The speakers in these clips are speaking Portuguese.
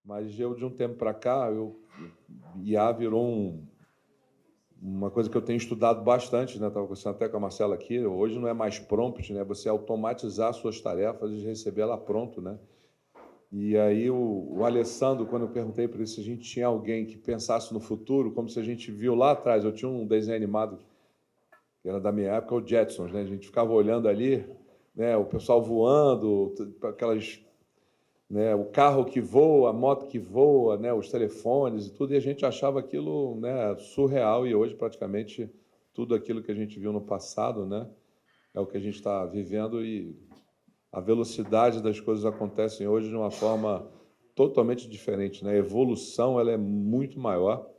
Mas eu, de um tempo para cá, IA virou uma coisa que eu tenho estudado bastante, né? Estava conversando até com a Marcela aqui. Hoje não é mais prompt, né? Você automatizar suas tarefas e receber ela pronto, né? E aí o Alessandro, quando eu perguntei para ele se a gente tinha alguém que pensasse no futuro, como se a gente viu lá atrás, eu tinha um desenho animado que era da minha época, o Jetsons, né? A gente ficava olhando ali, né? O pessoal voando, aquelas, né? O carro que voa, a moto que voa, né? Os telefones e tudo, e a gente achava aquilo, né? Surreal, e hoje praticamente tudo aquilo que a gente viu no passado, né? É o que a gente está vivendo, e a velocidade das coisas acontecem hoje de uma forma totalmente diferente, né? A evolução ela é muito maior.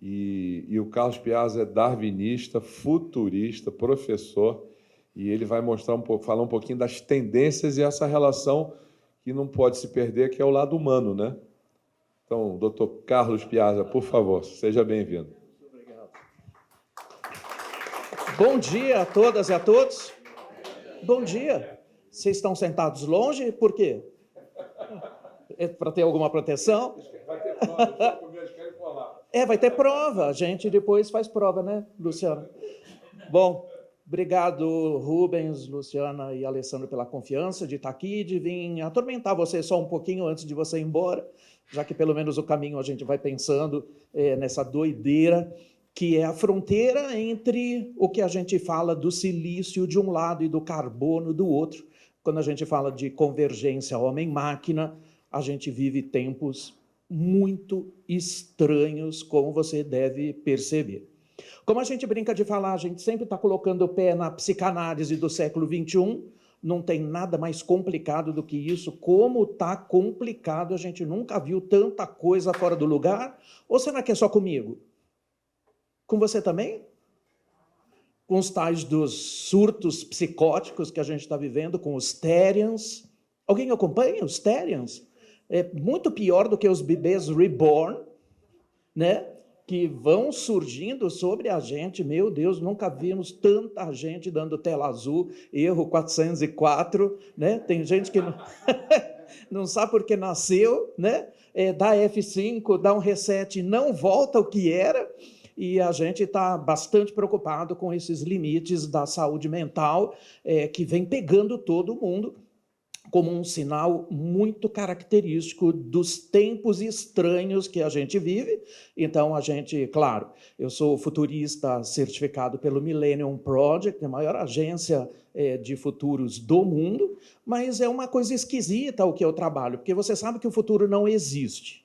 E o Carlos Piazza é darwinista, futurista, professor, e ele vai mostrar falar um pouquinho das tendências e essa relação que não pode se perder, que é o lado humano, né? Então, doutor Carlos Piazza, por favor, seja bem-vindo. Obrigado. Bom dia a todas e a todos. Bom dia. Vocês estão sentados longe? Por quê? É para ter alguma proteção? Vai ter prova, eles querem falar. Vai ter prova. A gente depois faz prova, né, Luciano? Bom, obrigado, Rubens, Luciana e Alessandro, pela confiança de estar aqui, de vir atormentar você só um pouquinho antes de você ir embora, já que pelo menos o caminho a gente vai pensando nessa doideira, que é a fronteira entre o que a gente fala do silício de um lado e do carbono do outro. Quando a gente fala de convergência homem-máquina, a gente vive tempos muito estranhos, como você deve perceber. Como a gente brinca de falar, a gente sempre está colocando o pé na psicanálise do século XXI, não tem nada mais complicado do que isso. Como está complicado, a gente nunca viu tanta coisa fora do lugar. Ou será que é só comigo? Com você também? Com os tais dos surtos psicóticos que a gente está vivendo, com os Therians. Alguém acompanha os Therians? É muito pior do que os bebês reborn, né? Que vão surgindo sobre a gente. Meu Deus, nunca vimos tanta gente dando tela azul, erro 404, né? Tem gente que não, não sabe por que nasceu, né? Dá F5, dá um reset, não volta ao que era, e a gente está bastante preocupado com esses limites da saúde mental que vem pegando todo mundo, como um sinal muito característico dos tempos estranhos que a gente vive. Então, a gente, claro, eu sou futurista certificado pelo Millennium Project, a maior agência de futuros do mundo, mas é uma coisa esquisita o que eu trabalho, porque você sabe que o futuro não existe.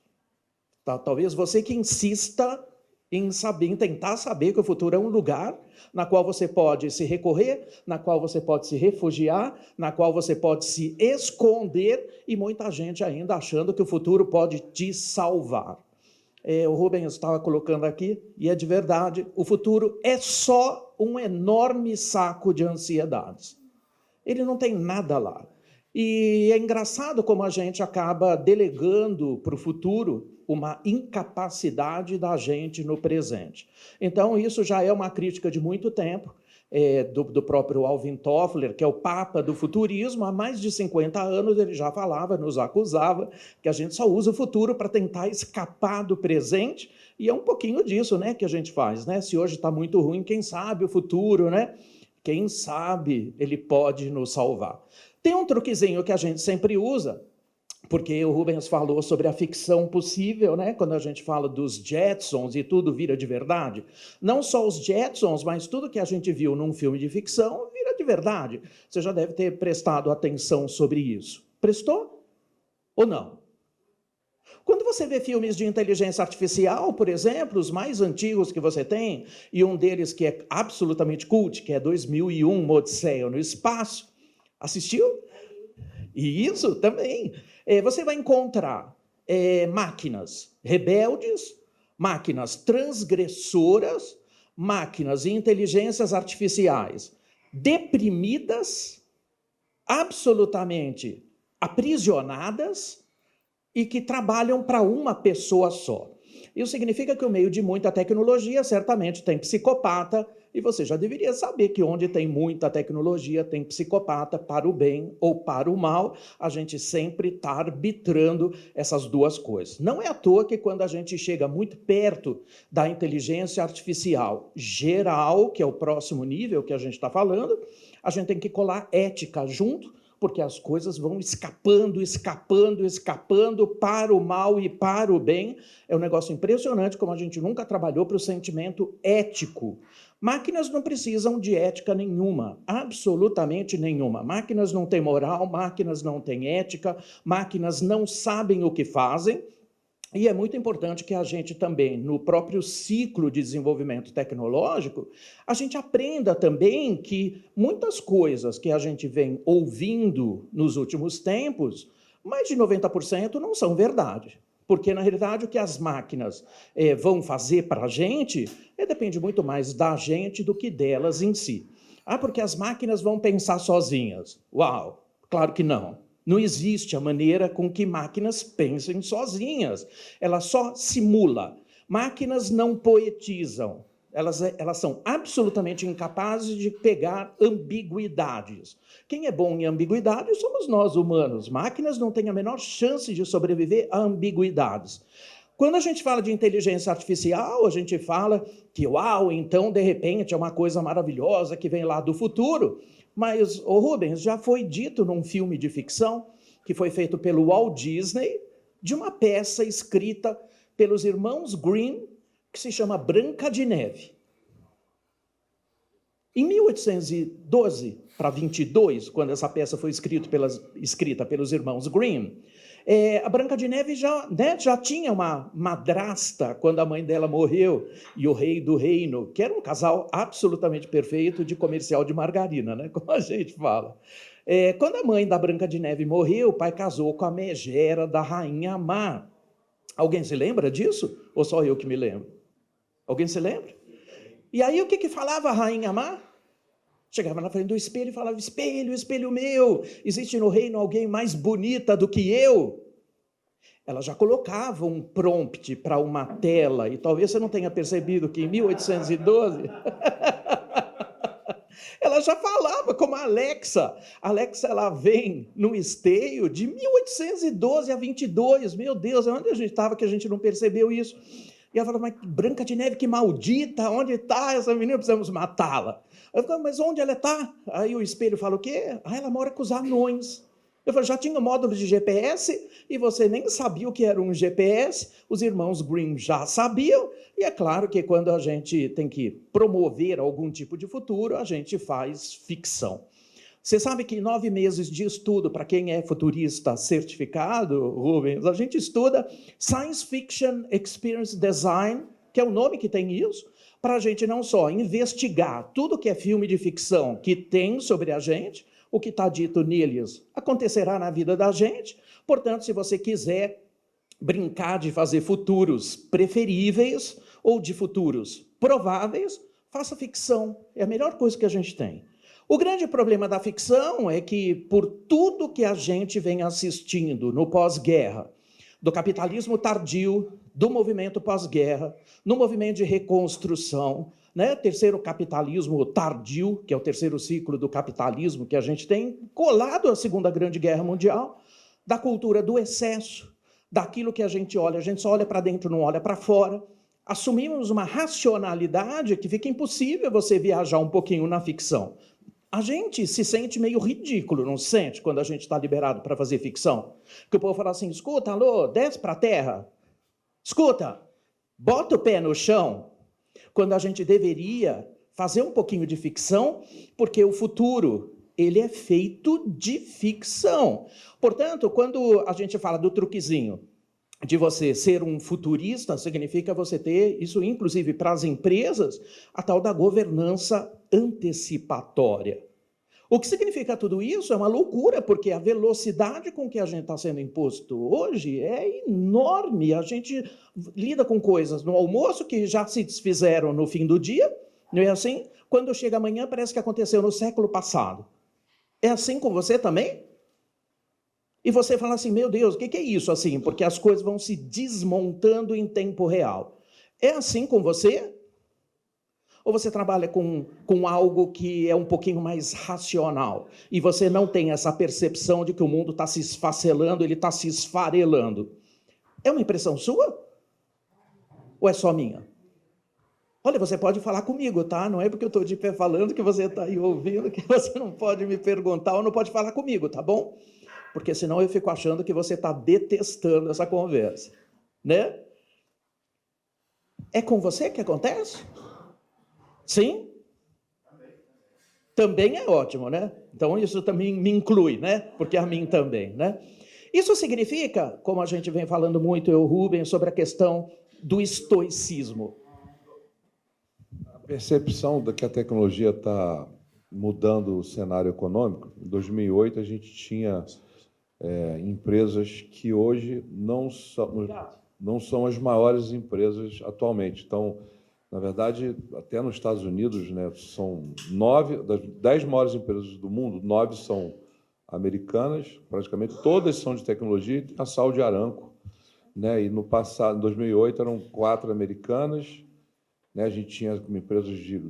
Tá? Talvez você que insista em tentar saber que o futuro é um lugar na qual você pode se recorrer, na qual você pode se refugiar, na qual você pode se esconder, e muita gente ainda achando que o futuro pode te salvar. O Rubens estava colocando aqui, e é de verdade, o futuro é só um enorme saco de ansiedades. Ele não tem nada lá. E é engraçado como a gente acaba delegando para o futuro uma incapacidade da gente no presente. Então, isso já é uma crítica de muito tempo, do próprio Alvin Toffler, que é o papa do futurismo. Há mais de 50 anos ele já falava, nos acusava, que a gente só usa o futuro para tentar escapar do presente, e é um pouquinho disso, né, que a gente faz, né? Se hoje está muito ruim, quem sabe o futuro, né? Quem sabe ele pode nos salvar. Tem um truquezinho que a gente sempre usa, porque o Rubens falou sobre a ficção possível, né? Quando a gente fala dos Jetsons e tudo vira de verdade. Não só os Jetsons, mas tudo que a gente viu num filme de ficção vira de verdade. Você já deve ter prestado atenção sobre isso. Prestou? Ou não? Quando você vê filmes de inteligência artificial, por exemplo, os mais antigos que você tem, e um deles que é absolutamente cult, que é 2001, Uma Odisseia no Espaço, assistiu? E isso também. Você vai encontrar máquinas rebeldes, máquinas transgressoras, máquinas e inteligências artificiais deprimidas, absolutamente aprisionadas, e que trabalham para uma pessoa só. Isso significa que, no meio de muita tecnologia, certamente tem psicopata E você já deveria saber que onde tem muita tecnologia, tem psicopata para o bem ou para o mal. A gente sempre está arbitrando essas duas coisas. Não é à toa que quando a gente chega muito perto da inteligência artificial geral, que é o próximo nível que a gente está falando, a gente tem que colar ética junto, porque as coisas vão escapando para o mal e para o bem. É um negócio impressionante como a gente nunca trabalhou para o sentimento ético. Máquinas não precisam de ética nenhuma, absolutamente nenhuma. Máquinas não têm moral, máquinas não têm ética, máquinas não sabem o que fazem. E é muito importante que a gente também, no próprio ciclo de desenvolvimento tecnológico, a gente aprenda também que muitas coisas que a gente vem ouvindo nos últimos tempos, mais de 90% não são verdade. Porque, na realidade, o que as máquinas vão fazer para a gente depende muito mais da gente do que delas em si. Ah, porque as máquinas vão pensar sozinhas. Uau, claro que não. Não existe a maneira com que máquinas pensem sozinhas. Ela só simula. Máquinas não poetizam. Elas são absolutamente incapazes de pegar ambiguidades. Quem é bom em ambiguidade somos nós, humanos. Máquinas não têm a menor chance de sobreviver a ambiguidades. Quando a gente fala de inteligência artificial, a gente fala que, uau, então, de repente, é uma coisa maravilhosa que vem lá do futuro. Mas, Rubens, já foi dito num filme de ficção que foi feito pelo Walt Disney, de uma peça escrita pelos irmãos Grimm, que se chama Branca de Neve. Em 1812 para 22, quando essa peça foi escrita pelos irmãos Grimm, a Branca de Neve já tinha uma madrasta quando a mãe dela morreu, e o rei do reino, que era um casal absolutamente perfeito de comercial de margarina, né? Como a gente fala. Quando a mãe da Branca de Neve morreu, o pai casou com a megera da rainha Má. Alguém se lembra disso? Ou só eu que me lembro? Alguém se lembra? E aí o que falava a rainha Má? Chegava na frente do espelho e falava: espelho, espelho meu, existe no reino alguém mais bonita do que eu? Ela já colocava um prompt para uma tela, e talvez você não tenha percebido que em 1812... ela já falava como a Alexa. A Alexa, ela vem no esteio de 1812 a 22. Meu Deus, onde a gente estava que a gente não percebeu isso? E ela falou: mas Branca de Neve, que maldita, onde está essa menina? Precisamos matá-la. Eu falei: mas onde ela está? Aí o espelho fala: o quê? Ah, ela mora com os anões. Eu falei: já tinha módulo de GPS e você nem sabia o que era um GPS, os irmãos Grimm já sabiam, e é claro que quando a gente tem que promover algum tipo de futuro, a gente faz ficção. Você sabe que 9 meses de estudo, para quem é futurista certificado, Rubens, a gente estuda Science Fiction Experience Design, que é o nome que tem isso, para a gente não só investigar tudo que é filme de ficção que tem sobre a gente, o que está dito neles acontecerá na vida da gente. Portanto, se você quiser brincar de fazer futuros preferíveis ou de futuros prováveis, faça ficção. É a melhor coisa que a gente tem. O grande problema da ficção é que, por tudo que a gente vem assistindo no pós-guerra, do capitalismo tardio, do movimento pós-guerra, no movimento de reconstrução, né? Terceiro capitalismo tardio, que é o terceiro ciclo do capitalismo que a gente tem, colado à Segunda Grande Guerra Mundial, da cultura do excesso, daquilo que a gente só olha para dentro, não olha para fora. Assumimos uma racionalidade que fica impossível você viajar um pouquinho na ficção. A gente se sente meio ridículo, não se sente, quando a gente está liberado para fazer ficção? Que o povo fala assim: escuta, alô, desce para a terra. Escuta, bota o pé no chão. Quando a gente deveria fazer um pouquinho de ficção, porque o futuro, ele é feito de ficção. Portanto, quando a gente fala do truquezinho de você ser um futurista, significa você ter, isso inclusive para as empresas, a tal da governança antecipatória. O que significa tudo isso é uma loucura, porque a velocidade com que a gente está sendo imposto hoje é enorme. A gente lida com coisas no almoço que já se desfizeram no fim do dia, não é assim? Quando chega amanhã, parece que aconteceu no século passado. É assim com você também? E você fala assim: meu Deus, o que é isso assim? Porque as coisas vão se desmontando em tempo real. É assim com você? Ou você trabalha com algo que é um pouquinho mais racional e você não tem essa percepção de que o mundo está se esfacelando, ele está se esfarelando? É uma impressão sua? Ou é só minha? Olha, você pode falar comigo, tá? Não é porque eu estou de pé falando que você está aí ouvindo que você não pode me perguntar ou não pode falar comigo, tá bom? Porque senão eu fico achando que você está detestando essa conversa, né? É com você que acontece? Sim? Também é ótimo, né? Então isso também me inclui, né? Porque a mim também, né? Isso significa, como a gente vem falando muito, eu, Rubens, sobre a questão do estoicismo. A percepção de que a tecnologia está mudando o cenário econômico. Em 2008, a gente tinha empresas que hoje não são as maiores empresas atualmente. Então, na verdade, até nos Estados Unidos, né, são 9 das 10 maiores empresas do mundo, 9 são americanas, praticamente todas são de tecnologia, e a Saudi Aramco, né? E no passado, em 2008, eram 4 americanas, né? A gente tinha empresas de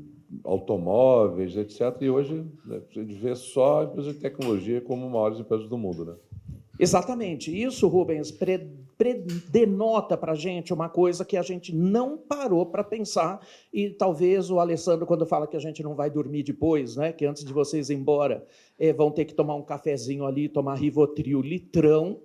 automóveis, etc. E hoje, né, a gente vê só empresas de tecnologia como maiores empresas do mundo, né? Exatamente. Isso, Rubens, denota para a gente uma coisa que a gente não parou para pensar, e talvez o Alessandro, quando fala que a gente não vai dormir depois, né, que antes de vocês ir embora, vão ter que tomar um cafezinho ali, tomar Rivotril litrão,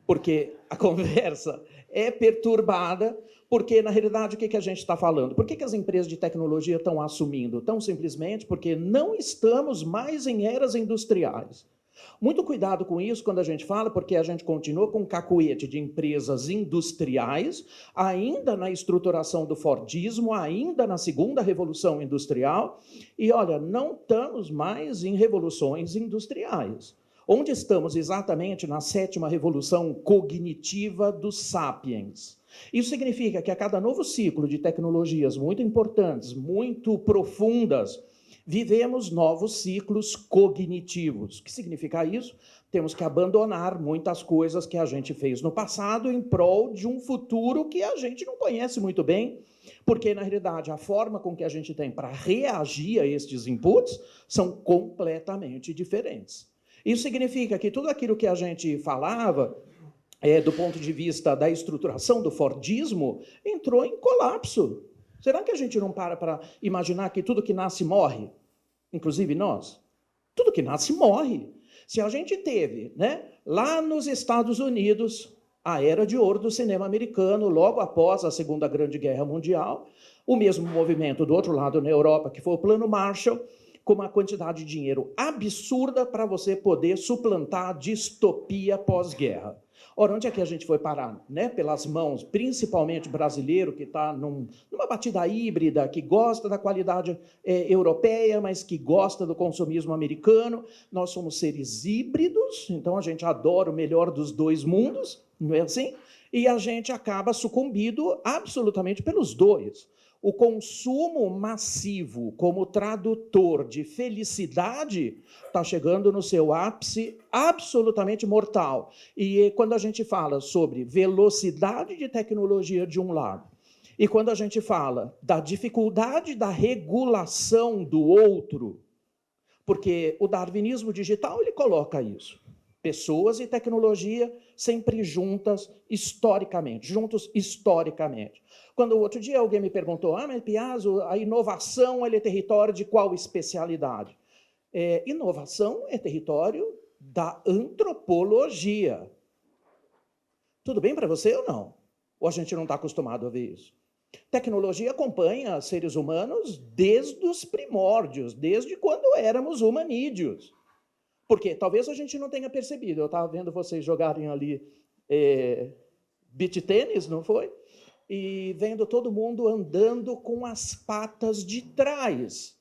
porque a conversa é perturbada, porque, na realidade, o que a gente está falando? Por que as empresas de tecnologia estão assumindo? Tão simplesmente porque não estamos mais em eras industriais. Muito cuidado com isso quando a gente fala, porque a gente continua com um cacuete de empresas industriais, ainda na estruturação do Fordismo, ainda na segunda revolução industrial, e olha, não estamos mais em revoluções industriais. Onde estamos exatamente na 7ª revolução cognitiva dos sapiens. Isso significa que a cada novo ciclo de tecnologias muito importantes, muito profundas, vivemos novos ciclos cognitivos. O que significa isso? Temos que abandonar muitas coisas que a gente fez no passado em prol de um futuro que a gente não conhece muito bem, porque, na realidade, a forma com que a gente tem para reagir a estes inputs são completamente diferentes. Isso significa que tudo aquilo que a gente falava, do ponto de vista da estruturação do Fordismo, entrou em colapso. Será que a gente não para imaginar que tudo que nasce morre? Inclusive nós? Tudo que nasce morre. Se a gente teve, né, lá nos Estados Unidos, a era de ouro do cinema americano, logo após a Segunda Grande Guerra Mundial, o mesmo movimento do outro lado na Europa, que foi o Plano Marshall, com uma quantidade de dinheiro absurda para você poder suplantar a distopia pós-guerra. Ora, onde é que a gente foi parar? Né? Pelas mãos, principalmente brasileiro, que está numa batida híbrida, que gosta da qualidade europeia, mas que gosta do consumismo americano. Nós somos seres híbridos, então a gente adora o melhor dos dois mundos, não é assim? E a gente acaba sucumbindo absolutamente pelos dois. O consumo massivo como tradutor de felicidade está chegando no seu ápice absolutamente mortal. E quando a gente fala sobre velocidade de tecnologia de um lado, e quando a gente fala da dificuldade da regulação do outro, porque o darwinismo digital ele coloca isso. Pessoas e tecnologia sempre juntos historicamente. Quando outro dia alguém me perguntou, mas Piazza, a inovação é território de qual especialidade? Inovação é território da antropologia. Tudo bem para você ou não? Ou a gente não está acostumado a ver isso? Tecnologia acompanha seres humanos desde os primórdios, desde quando éramos humanídeos. Porque talvez a gente não tenha percebido. Eu estava vendo vocês jogarem ali beach tênis, não foi? E vendo todo mundo andando com as patas de trás.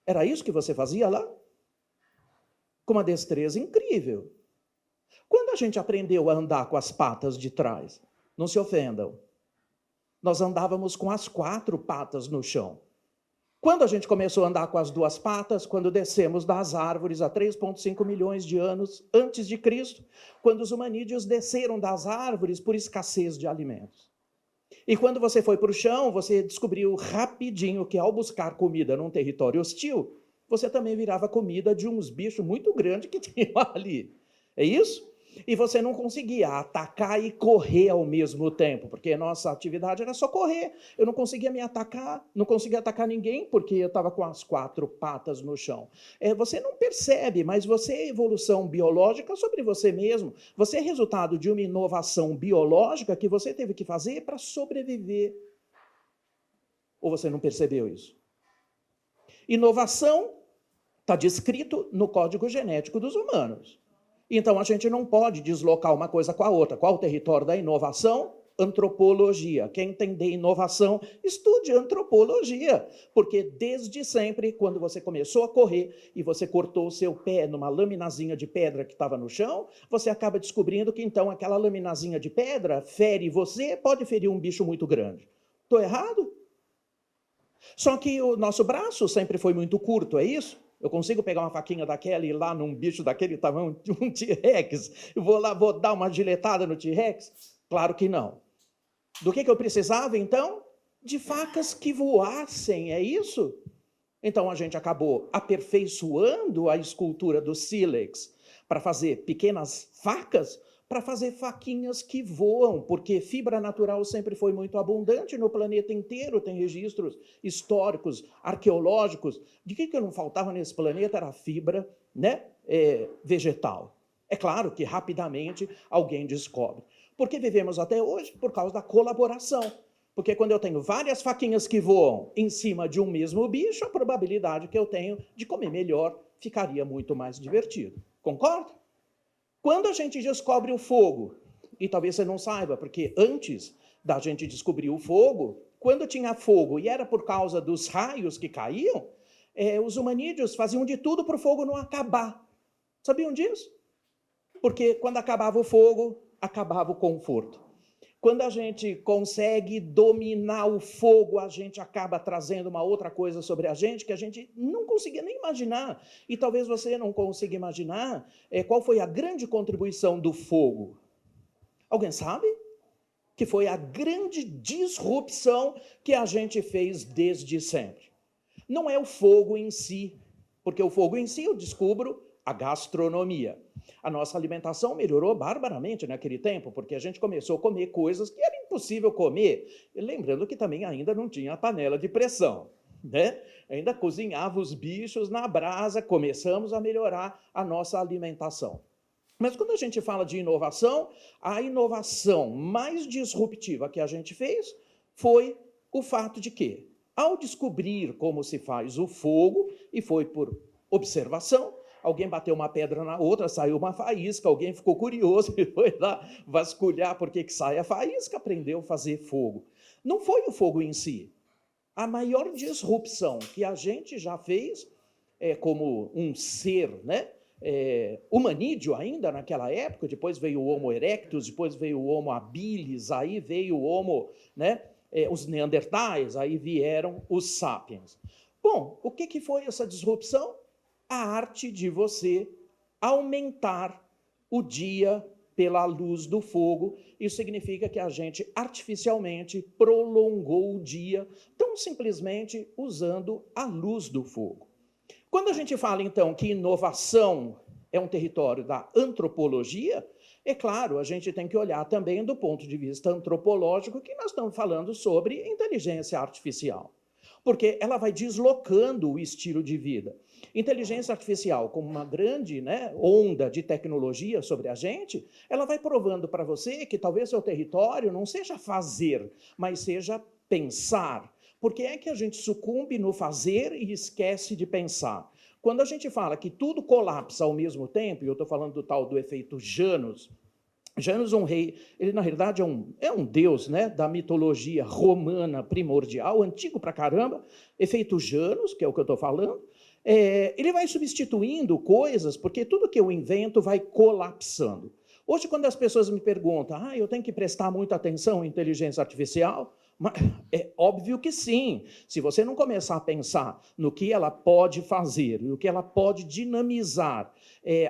Era isso que você fazia lá? Com uma destreza incrível. Quando a gente aprendeu a andar com as patas de trás, não se ofendam, nós andávamos com as 4 patas no chão. Quando a gente começou a andar com as 2 patas, quando descemos das árvores há 3,5 milhões de anos antes de Cristo, quando os humanídeos desceram das árvores por escassez de alimentos. E quando você foi para o chão, você descobriu rapidinho que ao buscar comida num território hostil, você também virava comida de uns bichos muito grandes que tinham ali. É isso? E você não conseguia atacar e correr ao mesmo tempo, porque a nossa atividade era só correr. Eu não conseguia me atacar, não conseguia atacar ninguém, porque eu estava com as 4 patas no chão. Você não percebe, mas você é evolução biológica sobre você mesmo. Você é resultado de uma inovação biológica que você teve que fazer para sobreviver. Ou você não percebeu isso? Inovação está descrito no código genético dos humanos. Então, a gente não pode deslocar uma coisa com a outra. Qual o território da inovação? Antropologia. Quem entender inovação, estude antropologia. Porque desde sempre, quando você começou a correr e você cortou o seu pé numa laminazinha de pedra que estava no chão, você acaba descobrindo que, então, aquela laminazinha de pedra fere você, pode ferir um bicho muito grande. Estou errado? Só que o nosso braço sempre foi muito curto, é isso? Eu consigo pegar uma faquinha daquela e ir lá num bicho daquele tamanho, um T-Rex? Eu vou lá, vou dar uma giletada no T-Rex? Claro que não. Do que eu precisava, então? De facas que voassem, é isso? Então a gente acabou aperfeiçoando a escultura do sílex para fazer pequenas facas, para fazer faquinhas que voam, porque fibra natural sempre foi muito abundante no planeta inteiro, tem registros históricos, arqueológicos, de que não faltava nesse planeta era fibra, né, vegetal. É claro que rapidamente alguém descobre. Por que vivemos até hoje? Por causa da colaboração. Porque quando eu tenho várias faquinhas que voam em cima de um mesmo bicho, a probabilidade que eu tenho de comer melhor ficaria muito mais divertido. Concorda? Quando a gente descobre o fogo, e talvez você não saiba, porque antes da gente descobrir o fogo, quando tinha fogo e era por causa dos raios que caíam, os humanídeos faziam de tudo para o fogo não acabar. Sabiam disso? Porque quando acabava o fogo, acabava o conforto. Quando a gente consegue dominar o fogo, a gente acaba trazendo uma outra coisa sobre a gente que a gente não conseguia nem imaginar. E talvez você não consiga imaginar qual foi a grande contribuição do fogo. Alguém sabe? Que foi a grande disrupção que a gente fez desde sempre. Não é o fogo em si, porque o fogo em si eu descubro a gastronomia. A nossa alimentação melhorou barbaramente naquele tempo, porque a gente começou a comer coisas que era impossível comer. E lembrando que também ainda não tinha a panela de pressão, né? Ainda cozinhava os bichos na brasa, começamos a melhorar a nossa alimentação. Mas quando a gente fala de inovação, a inovação mais disruptiva que a gente fez foi o fato de que, ao descobrir como se faz o fogo, e foi por observação, alguém bateu uma pedra na outra, saiu uma faísca, alguém ficou curioso e foi lá vasculhar por que sai a faísca, aprendeu a fazer fogo. Não foi o fogo em si. A maior disrupção que a gente já fez, como um ser, né, humanídeo ainda naquela época, depois veio o Homo erectus, depois veio o Homo habilis, aí veio o Homo, né, os neandertais, aí vieram os sapiens. Bom, o que foi essa disrupção? A arte de você aumentar o dia pela luz do fogo. Isso significa que a gente artificialmente prolongou o dia, tão simplesmente usando a luz do fogo. Quando a gente fala, então, que inovação é um território da antropologia, é claro, a gente tem que olhar também do ponto de vista antropológico que nós estamos falando sobre inteligência artificial. Porque ela vai deslocando o estilo de vida. Inteligência artificial, como uma grande, né, onda de tecnologia sobre a gente, ela vai provando para você que talvez seu território não seja fazer, mas seja pensar. Por que é que a gente sucumbe no fazer e esquece de pensar? Quando a gente fala que tudo colapsa ao mesmo tempo, e eu estou falando do tal do efeito Janus, Janus, um rei, ele na realidade é um deus, né, da mitologia romana primordial, antigo pra caramba, efeito Janus, que é o que eu estou falando, ele vai substituindo coisas, porque tudo que eu invento vai colapsando. Hoje, quando as pessoas me perguntam, eu tenho que prestar muita atenção em inteligência artificial, mas é óbvio que sim. Se você não começar a pensar no que ela pode fazer, no que ela pode dinamizar,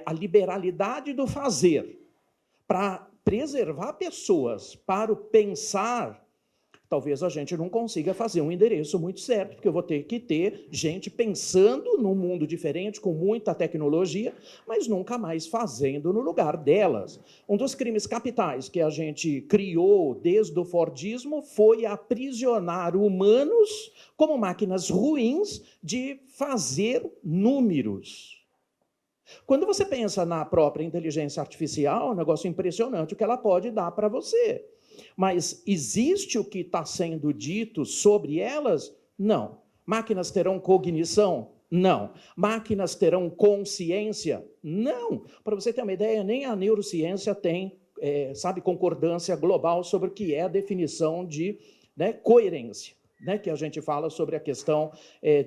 a liberalidade do fazer, para preservar pessoas para o pensar, talvez a gente não consiga fazer um endereço muito certo, porque eu vou ter que ter gente pensando num mundo diferente, com muita tecnologia, mas nunca mais fazendo no lugar delas. Um dos crimes capitais que a gente criou desde o Fordismo foi aprisionar humanos como máquinas ruins de fazer números. Quando você pensa na própria inteligência artificial, é um negócio impressionante o que ela pode dar para você. Mas existe o que está sendo dito sobre elas? Não. Máquinas terão cognição? Não. Máquinas terão consciência? Não. Para você ter uma ideia, nem a neurociência tem, concordância global sobre o que é a definição de coerência. Que a gente fala sobre a questão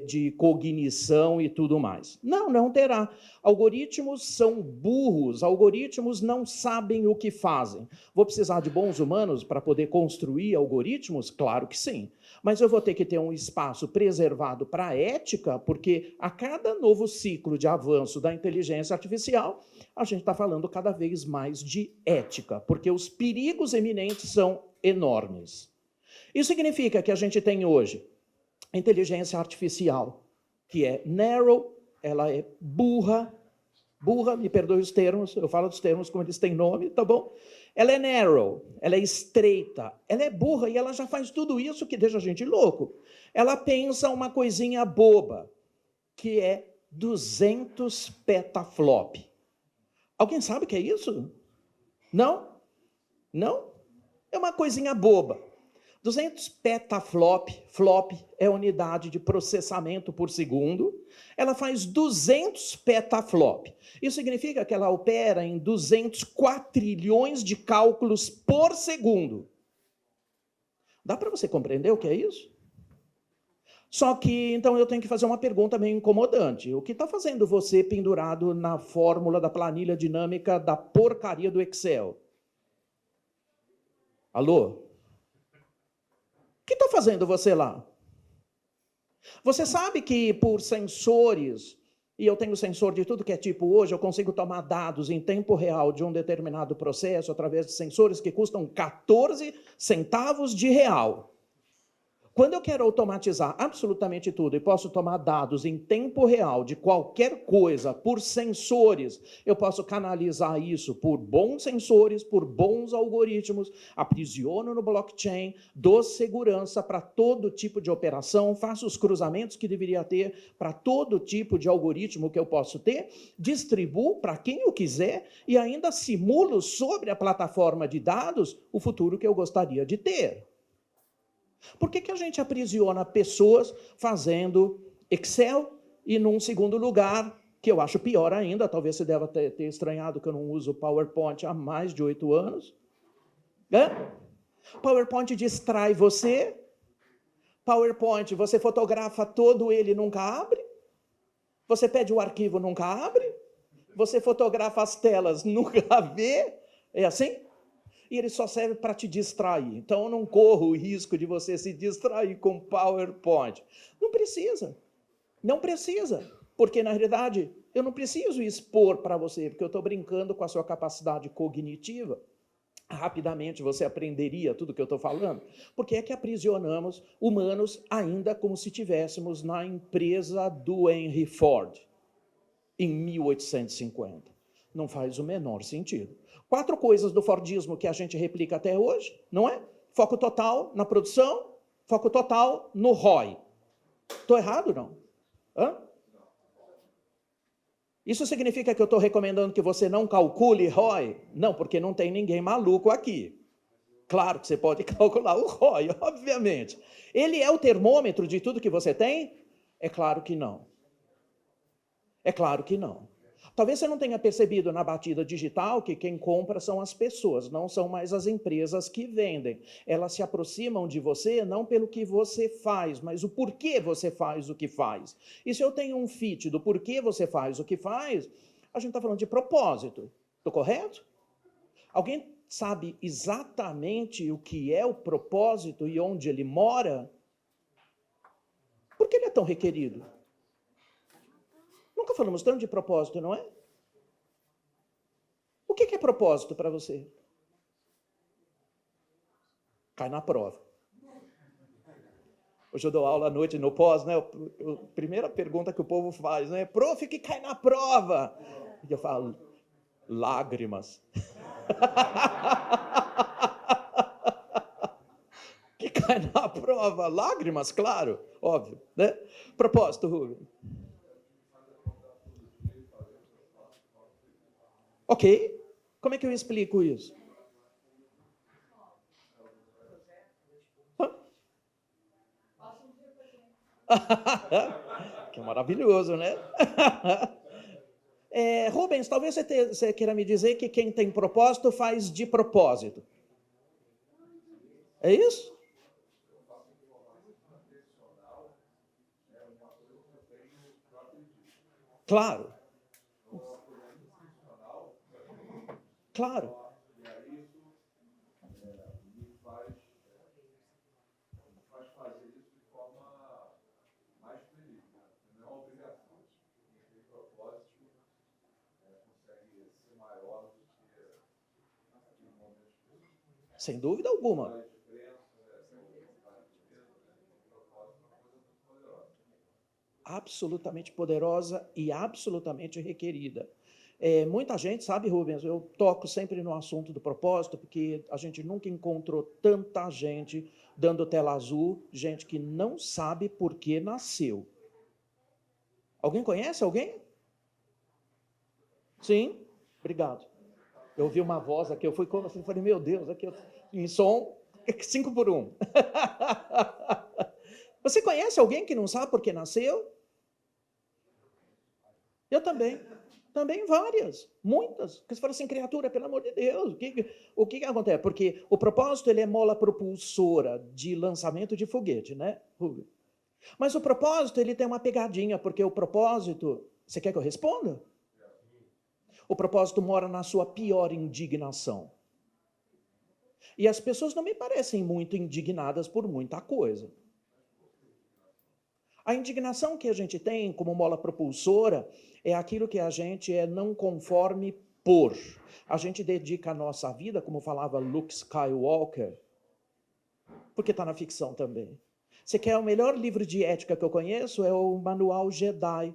de cognição e tudo mais. Não terá. Algoritmos são burros, algoritmos não sabem o que fazem. Vou precisar de bons humanos para poder construir algoritmos? Claro que sim. Mas eu vou ter que ter um espaço preservado para a ética, porque a cada novo ciclo de avanço da inteligência artificial, a gente está falando cada vez mais de ética, porque os perigos eminentes são enormes. Isso significa que a gente tem hoje a inteligência artificial, que é narrow, ela é burra, me perdoe os termos, eu falo dos termos como eles têm nome, tá bom? Ela é narrow, ela é estreita, ela é burra e ela já faz tudo isso que deixa a gente louco. Ela pensa uma coisinha boba, que é 200 petaflop. Alguém sabe o que é isso? Não? Não? É uma coisinha boba. 200 petaflop, flop é unidade de processamento por segundo, ela faz 200 petaflop. Isso significa que ela opera em 200 quatrilhões de cálculos por segundo. Dá para você compreender o que é isso? Só que, então, eu tenho que fazer uma pergunta meio incomodante. O que está fazendo você pendurado na fórmula da planilha dinâmica da porcaria do Excel? Alô? O que está fazendo você lá? Você sabe que por sensores, e eu tenho sensor de tudo que é tipo hoje, eu consigo tomar dados em tempo real de um determinado processo através de sensores que custam 14 centavos de real. Quando eu quero automatizar absolutamente tudo e posso tomar dados em tempo real de qualquer coisa por sensores, eu posso canalizar isso por bons sensores, por bons algoritmos, aprisiono no blockchain, dou segurança para todo tipo de operação, faço os cruzamentos que deveria ter para todo tipo de algoritmo que eu posso ter, distribuo para quem eu quiser e ainda simulo sobre a plataforma de dados o futuro que eu gostaria de ter. Por que a gente aprisiona pessoas fazendo Excel e, num segundo lugar, que eu acho pior ainda, talvez você deva ter estranhado que eu não uso PowerPoint há mais de 8 anos. PowerPoint distrai você. PowerPoint, você fotografa todo ele, nunca abre. Você pede o arquivo, nunca abre. Você fotografa as telas, nunca vê. É assim? E ele só serve para te distrair. Então, eu não corro o risco de você se distrair com PowerPoint. Não precisa. Não precisa. Porque, na realidade, eu não preciso expor para você, porque eu estou brincando com a sua capacidade cognitiva. Rapidamente você aprenderia tudo que eu estou falando. Por que é que aprisionamos humanos ainda como se estivéssemos na empresa do Henry Ford, em 1850? Não faz o menor sentido. 4 coisas do Fordismo que a gente replica até hoje, não é? Foco total na produção, foco total no ROI. Estou errado, não? Hã? Isso significa que eu estou recomendando que você não calcule ROI? Não, porque não tem ninguém maluco aqui. Claro que você pode calcular o ROI, obviamente. Ele é o termômetro de tudo que você tem? É claro que não. É claro que não. Talvez você não tenha percebido na batida digital que quem compra são as pessoas, não são mais as empresas que vendem. Elas se aproximam de você não pelo que você faz, mas o porquê você faz o que faz. E se eu tenho um fit do porquê você faz o que faz, a gente está falando de propósito. Estou correto? Alguém sabe exatamente o que é o propósito e onde ele mora? Por que ele é tão requerido? Nunca falamos tanto de propósito, não é? O que é propósito para você? Cai na prova. Hoje eu dou aula à noite no pós, né? A primeira pergunta que o povo faz, né? Prof, que cai na prova? E eu falo, lágrimas. Que cai na prova? Lágrimas, claro, óbvio, né? Propósito, Rubem. Ok, como é que eu explico isso? Que é maravilhoso, né? Rubens, talvez você queira me dizer que quem tem propósito faz de propósito. É isso? Claro. Claro. Sem dúvida alguma. Absolutamente poderosa e absolutamente requerida. Muita gente, sabe, Rubens, eu toco sempre no assunto do propósito, porque a gente nunca encontrou tanta gente dando tela azul, gente que não sabe por que nasceu. Alguém conhece alguém? Sim? Obrigado. Eu ouvi uma voz aqui, eu fui como assim, falei, meu Deus, aqui em som, 5 por 1. Você conhece alguém que não sabe por que nasceu? Eu também. Também várias, muitas. Porque você fala assim, criatura, pelo amor de Deus, o que acontece? Porque o propósito ele é mola propulsora de lançamento de foguete, né, Rubem? Mas o propósito ele tem uma pegadinha, porque o propósito... Você quer que eu responda? O propósito mora na sua pior indignação. E as pessoas não me parecem muito indignadas por muita coisa. A indignação que a gente tem como mola propulsora é aquilo que a gente é não conforme por. A gente dedica a nossa vida, como falava Luke Skywalker, porque está na ficção também. Você quer o melhor livro de ética que eu conheço? É o Manual Jedi.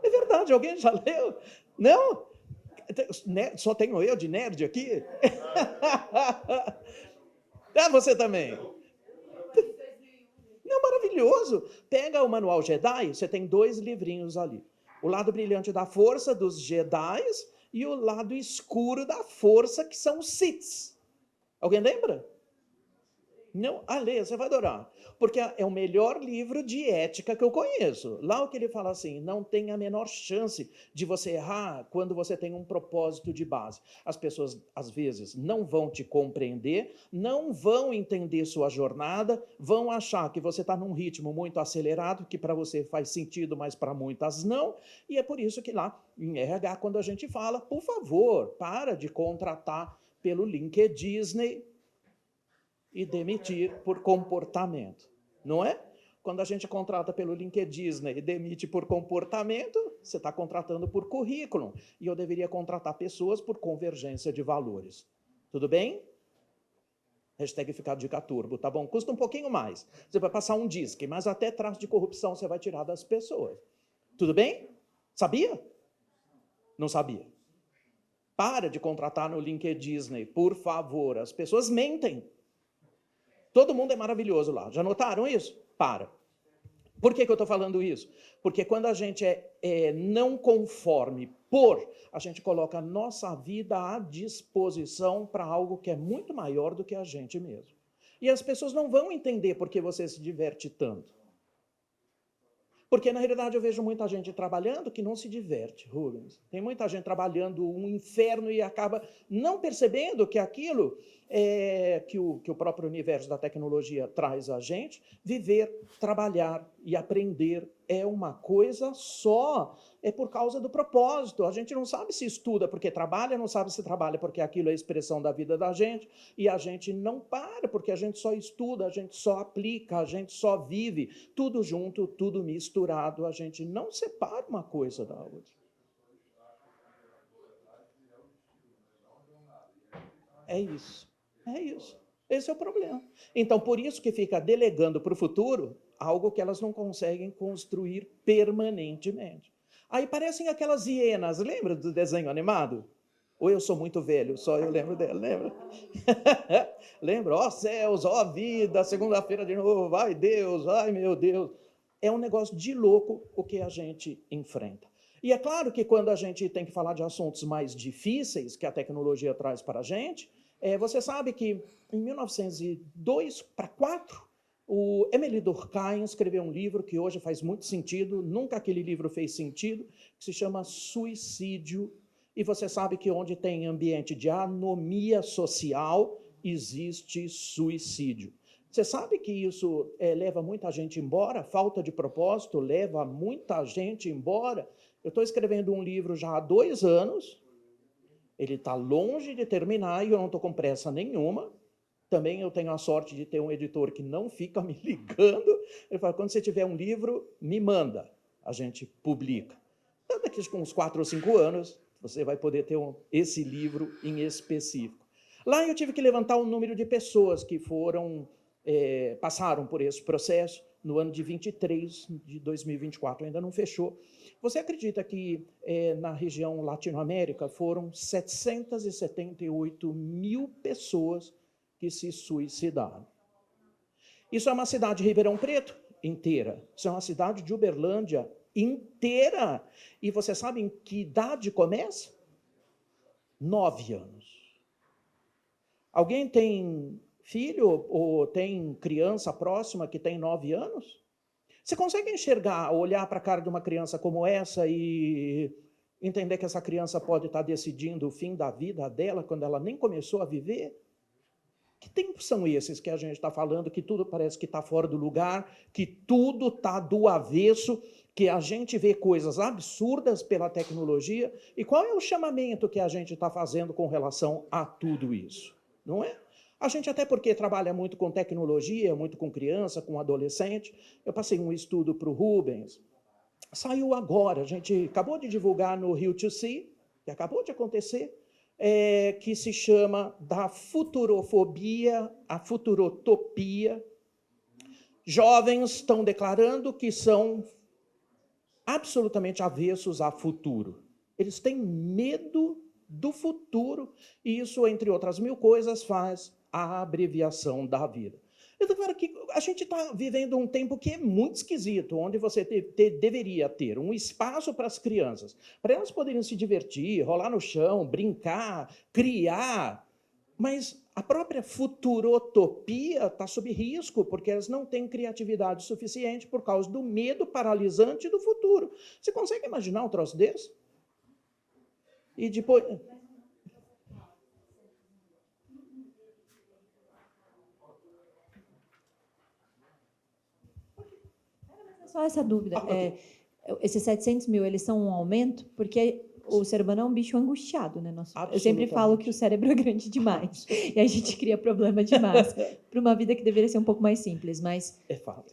É verdade, alguém já leu? Não? Só tenho eu de nerd aqui? Você também. Não, maravilhoso. Pega o Manual Jedi, você tem 2 livrinhos ali. O lado brilhante da força dos Jedis e o lado escuro da força, que são os Siths. Alguém lembra? Não? Lê, você vai adorar. Porque é o melhor livro de ética que eu conheço. Lá o que ele fala assim, não tem a menor chance de você errar quando você tem um propósito de base. As pessoas, às vezes, não vão te compreender, não vão entender sua jornada, vão achar que você está num ritmo muito acelerado, que para você faz sentido, mas para muitas não. E é por isso que lá, em RH, quando a gente fala, por favor, para de contratar pelo LinkedIn e demitir por comportamento, não é? Quando a gente contrata pelo LinkedIn e demite por comportamento, você está contratando por currículo. E eu deveria contratar pessoas por convergência de valores. Tudo bem? Hashtag ficar dica turbo, tá bom? Custa um pouquinho mais. Você vai passar um disque, mas até traço de corrupção você vai tirar das pessoas. Tudo bem? Sabia? Não sabia. Para de contratar no LinkedIn, por favor. As pessoas mentem. Todo mundo é maravilhoso lá. Já notaram isso? Para. Por que eu estou falando isso? Porque quando a gente é não conforme a gente coloca a nossa vida à disposição para algo que é muito maior do que a gente mesmo. E as pessoas não vão entender por que você se diverte tanto. Porque, na realidade, eu vejo muita gente trabalhando que não se diverte, Rubens. Tem muita gente trabalhando um inferno e acaba não percebendo que aquilo que o próprio universo da tecnologia traz a gente, viver, trabalhar e aprender é uma coisa só, é por causa do propósito. A gente não sabe se estuda porque trabalha, não sabe se trabalha porque aquilo é a expressão da vida da gente, e a gente não para porque a gente só estuda, a gente só aplica, a gente só vive, tudo junto, tudo misturado, a gente não separa uma coisa da outra. É isso. É isso. Esse é o problema. Então, por isso que fica delegando para o futuro algo que elas não conseguem construir permanentemente. Aí parecem aquelas hienas, lembra do desenho animado? Ou eu sou muito velho, só eu lembro dela, lembra? Lembra? Ó céus, ó vida, segunda-feira de novo, ai Deus, ai meu Deus. É um negócio de louco o que a gente enfrenta. E é claro que quando a gente tem que falar de assuntos mais difíceis que a tecnologia traz para a gente, você sabe que em 1902 para 4, o Émile Durkheim escreveu um livro que hoje faz muito sentido, nunca aquele livro fez sentido, que se chama Suicídio. E você sabe que onde tem ambiente de anomia social, existe suicídio. Você sabe que isso leva muita gente embora? Falta de propósito leva muita gente embora? Eu estou escrevendo um livro já há 2 anos, ele está longe de terminar e eu não estou com pressa nenhuma. Também eu tenho a sorte de ter um editor que não fica me ligando. Ele fala, quando você tiver um livro, me manda, a gente publica. Então, daqui a uns 4 ou 5 anos, você vai poder ter esse livro em específico. Lá eu tive que levantar o número de pessoas que passaram por esse processo no ano de 23 de 2024, ainda não fechou. Você acredita que na região Latinoamérica foram 778 mil pessoas que se suicidaram? Isso é uma cidade de Ribeirão Preto inteira. Isso é uma cidade de Uberlândia inteira. E você sabe em que idade começa? 9 anos. Alguém tem filho ou tem criança próxima que tem 9 anos? Você consegue enxergar, olhar para a cara de uma criança como essa e entender que essa criança pode estar decidindo o fim da vida dela quando ela nem começou a viver? Que tempos são esses que a gente está falando, que tudo parece que está fora do lugar, que tudo está do avesso, que a gente vê coisas absurdas pela tecnologia? E qual é o chamamento que a gente está fazendo com relação a tudo isso? Não é? A gente até porque trabalha muito com tecnologia, muito com criança, com adolescente. Eu passei um estudo para o Rubens, saiu agora, a gente acabou de divulgar no Rio to See, que acabou de acontecer, que se chama da futurofobia, a futurotopia. Jovens estão declarando que são absolutamente avessos a futuro. Eles têm medo do futuro, e isso, entre outras mil coisas, faz a abreviação da vida. Então, claro que a gente está vivendo um tempo que é muito esquisito, onde você deveria ter um espaço para as crianças, para elas poderem se divertir, rolar no chão, brincar, criar, mas a própria futurotopia está sob risco, porque elas não têm criatividade suficiente por causa do medo paralisante do futuro. Você consegue imaginar um troço desse? E depois... Só essa dúvida. Esses 700 mil, eles são um aumento? Porque o ser humano é um bicho angustiado, né? Eu sempre falo que o cérebro é grande demais. E a gente cria problema demais para uma vida que deveria ser um pouco mais simples. Mas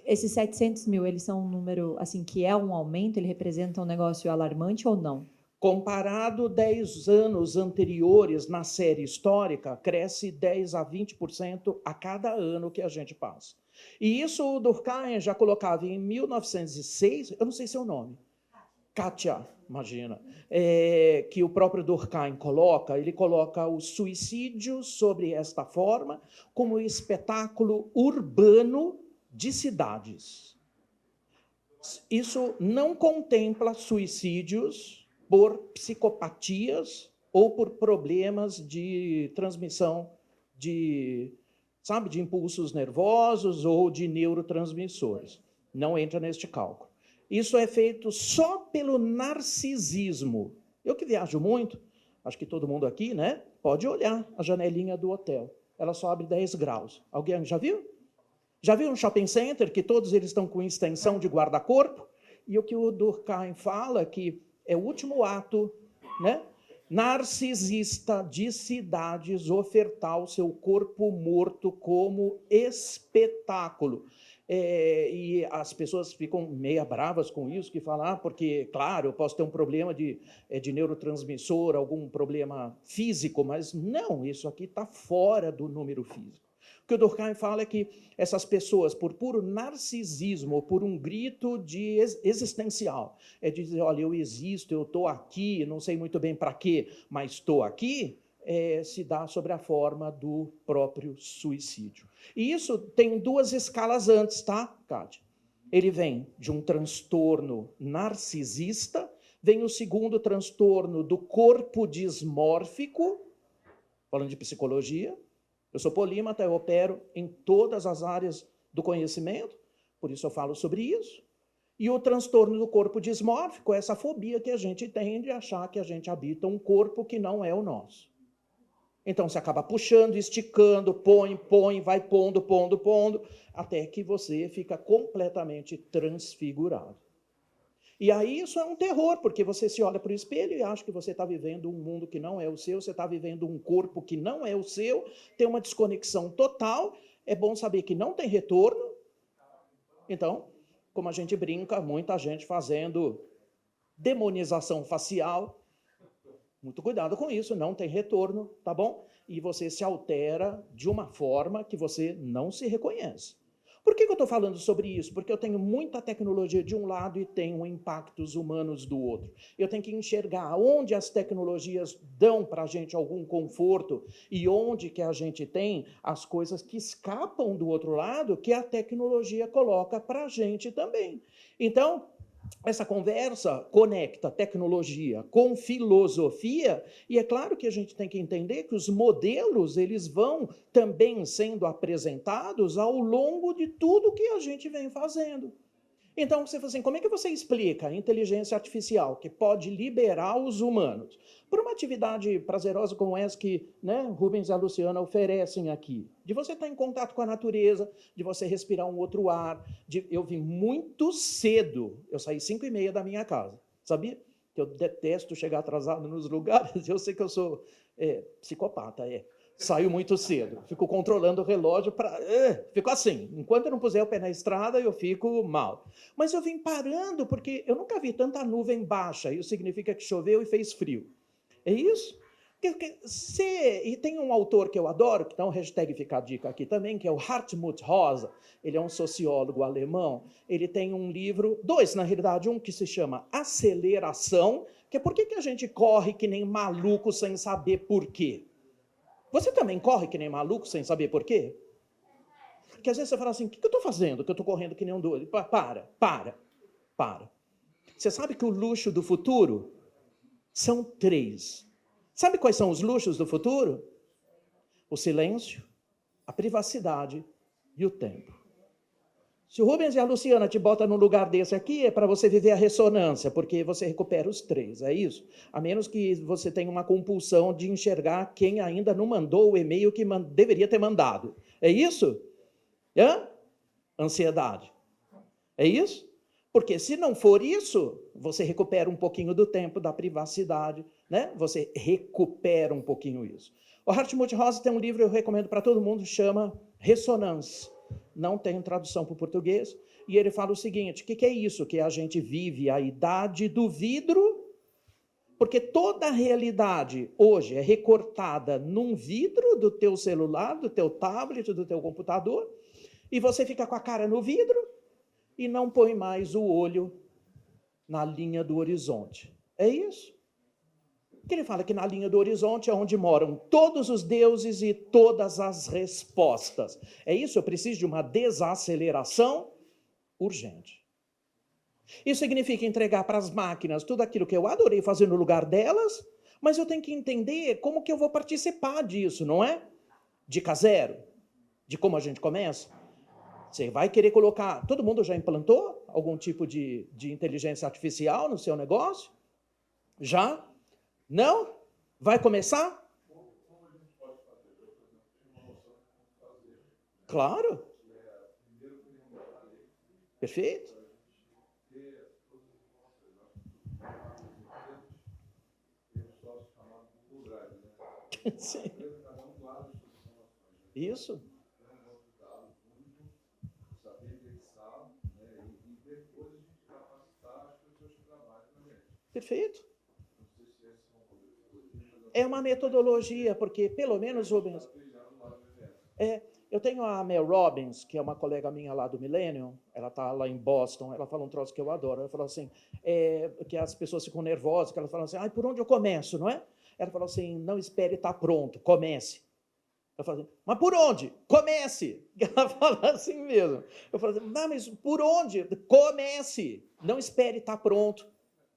esses 700 mil, eles são um número, assim, que é um aumento? Ele representa um negócio alarmante ou não? Comparado 10 anos anteriores na série histórica, cresce 10 a 20% a cada ano que a gente passa. E isso o Durkheim já colocava em 1906, eu não sei seu nome, Kátia, imagina, que o próprio Durkheim coloca, ele coloca o suicídio sobre esta forma, como espetáculo urbano de cidades. Isso não contempla suicídios por psicopatias ou por problemas de transmissão de impulsos nervosos ou de neurotransmissores. Não entra neste cálculo. Isso é feito só pelo narcisismo. Eu que viajo muito, acho que todo mundo aqui, né? Pode olhar a janelinha do hotel. Ela só abre 10 graus. Alguém já viu? Já viu um shopping center que todos eles estão com extensão de guarda-corpo? E o que o Durkheim fala é que é o último ato, né, narcisista de cidades ofertar o seu corpo morto como espetáculo. E as pessoas ficam meio bravas com isso, que falam, porque, claro, eu posso ter um problema de neurotransmissor, algum problema físico, mas não, isso aqui está fora do número físico. O que o Durkheim fala é que essas pessoas, por puro narcisismo, por um grito de existencial, dizer, olha, eu existo, eu estou aqui, não sei muito bem para quê, mas estou aqui, se dá sobre a forma do próprio suicídio. E isso tem 2 escalas antes, tá, Cátia? Ele vem de um transtorno narcisista, vem o segundo transtorno do corpo dismórfico, falando de psicologia. Eu sou polímata, eu opero em todas as áreas do conhecimento, por isso eu falo sobre isso. E o transtorno do corpo dismórfico é essa fobia que a gente tem de achar que a gente habita um corpo que não é o nosso. Então, você acaba puxando, esticando, põe, vai pondo, até que você fica completamente transfigurado. E aí isso é um terror, porque você se olha para o espelho e acha que você está vivendo um mundo que não é o seu, você está vivendo um corpo que não é o seu, tem uma desconexão total, é bom saber que não tem retorno. Então, como a gente brinca, muita gente fazendo demonização facial, muito cuidado com isso, não tem retorno, tá bom? E você se altera de uma forma que você não se reconhece. Por que eu estou falando sobre isso? Porque eu tenho muita tecnologia de um lado e tenho impactos humanos do outro. Eu tenho que enxergar onde as tecnologias dão para a gente algum conforto e onde que a gente tem as coisas que escapam do outro lado que a tecnologia coloca para a gente também. Então, essa conversa conecta tecnologia com filosofia, e é claro que a gente tem que entender que os modelos, eles vão também sendo apresentados ao longo de tudo que a gente vem fazendo. Então, você fala assim, como é que você explica a inteligência artificial que pode liberar os humanos por uma atividade prazerosa como essa que Rubens e a Luciana oferecem aqui? De você estar em contato com a natureza, de você respirar um outro ar. Eu vim muito cedo, eu saí 5h30 da minha casa, sabia? Que eu detesto chegar atrasado nos lugares, eu sei que eu sou psicopata, Saio muito cedo, fico controlando o relógio para... fico assim, enquanto eu não puser o pé na estrada, eu fico mal. Mas eu vim parando, porque eu nunca vi tanta nuvem baixa, isso significa que choveu e fez frio. É isso? E tem um autor que eu adoro, que dá um hashtag fica a dica aqui também, que é o Hartmut Rosa, ele é um sociólogo alemão, ele tem um livro, 2 na realidade, um que se chama Aceleração, que é por que a gente corre que nem maluco sem saber por quê? Você também corre que nem maluco sem saber por quê? Porque às vezes você fala assim, o que eu estou fazendo? Que eu estou correndo que nem um doido. Para. Você sabe que o luxo do futuro são 3. Sabe quais são os luxos do futuro? O silêncio, a privacidade e o tempo. Se o Rubens e a Luciana te botam num lugar desse aqui, é para você viver a ressonância, porque você recupera os 3, é isso? A menos que você tenha uma compulsão de enxergar quem ainda não mandou o e-mail que deveria ter mandado. É isso? Ansiedade. É isso? Porque se não for isso, você recupera um pouquinho do tempo, da privacidade, Você recupera um pouquinho isso. O Hartmut Rosa tem um livro, eu recomendo para todo mundo, chama Ressonância. Não tem tradução para o português, e ele fala o seguinte, o que é isso? Que a gente vive a idade do vidro, porque toda a realidade hoje é recortada num vidro do teu celular, do teu tablet, do teu computador, e você fica com a cara no vidro e não põe mais o olho na linha do horizonte. É isso? Que ele fala que na linha do horizonte é onde moram todos os deuses e todas as respostas. É isso? Eu preciso de uma desaceleração urgente. Isso significa entregar para as máquinas tudo aquilo que eu adorei fazer no lugar delas, mas eu tenho que entender como que eu vou participar disso, não é? Dica 0, de como a gente começa. Você vai querer colocar... Todo mundo já implantou algum tipo de inteligência artificial no seu negócio? Já? Não? Vai começar? Claro. Perfeito. Sim. Isso. Perfeito? É uma metodologia, porque pelo menos, Rubens, eu tenho a Mel Robbins, que é uma colega minha lá do Millennium, ela está lá em Boston, ela fala um troço que eu adoro, ela falou assim, que as pessoas ficam nervosas, que ela fala assim, por onde eu começo, não é? Ela falou assim, não espere estar pronto, comece. Eu falo assim, mas por onde? Comece! Ela fala assim mesmo. Eu falo assim, não, mas por onde? Comece! Não espere estar pronto,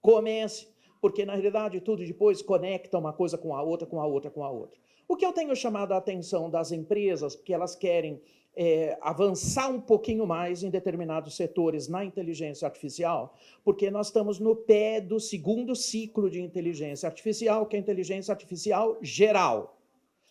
comece. Porque, na realidade, tudo depois conecta uma coisa com a outra, com a outra, com a outra. O que eu tenho chamado a atenção das empresas, porque elas querem avançar um pouquinho mais em determinados setores na inteligência artificial, porque nós estamos no pé do segundo ciclo de inteligência artificial, que é a inteligência artificial geral.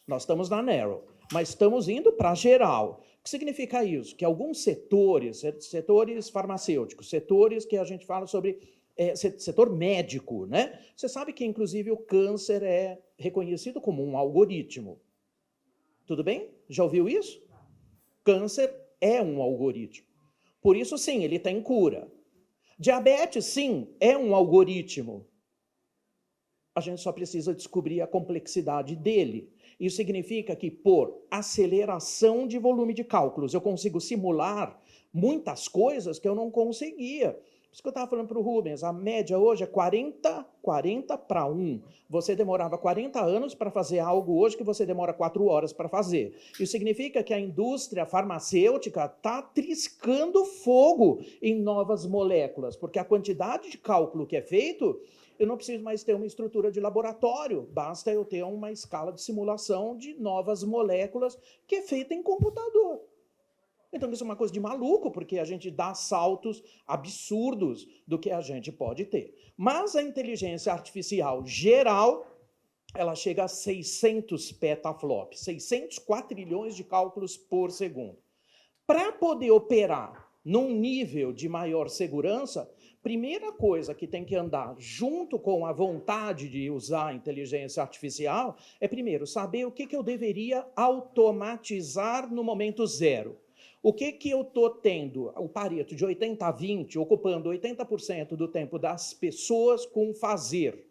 Nós estamos na narrow, mas estamos indo para a geral. O que significa isso? Que alguns setores farmacêuticos, setores que a gente fala sobre setor médico, né? Você sabe que, inclusive, o câncer é reconhecido como um algoritmo. Tudo bem? Já ouviu isso? Câncer é um algoritmo. Por isso, sim, ele tem cura. Diabetes, sim, é um algoritmo. A gente só precisa descobrir a complexidade dele. Isso significa que, por aceleração de volume de cálculos, eu consigo simular muitas coisas que eu não conseguia. Por isso que eu estava falando para o Rubens, a média hoje é 40 para 1. Você demorava 40 anos para fazer algo hoje que você demora 4 horas para fazer. Isso significa que a indústria farmacêutica está triscando fogo em novas moléculas, porque a quantidade de cálculo que é feito, eu não preciso mais ter uma estrutura de laboratório, basta eu ter uma escala de simulação de novas moléculas que é feita em computador. Então, isso é uma coisa de maluco, porque a gente dá saltos absurdos do que a gente pode ter. Mas a inteligência artificial geral, ela chega a 600 petaflops, 600 quatrilhões de cálculos por segundo. Para poder operar num nível de maior segurança, primeira coisa que tem que andar junto com a vontade de usar a inteligência artificial é, primeiro, saber o que eu deveria automatizar no momento zero. O que eu estou tendo? O Pareto de 80-20, ocupando 80% do tempo das pessoas com fazer.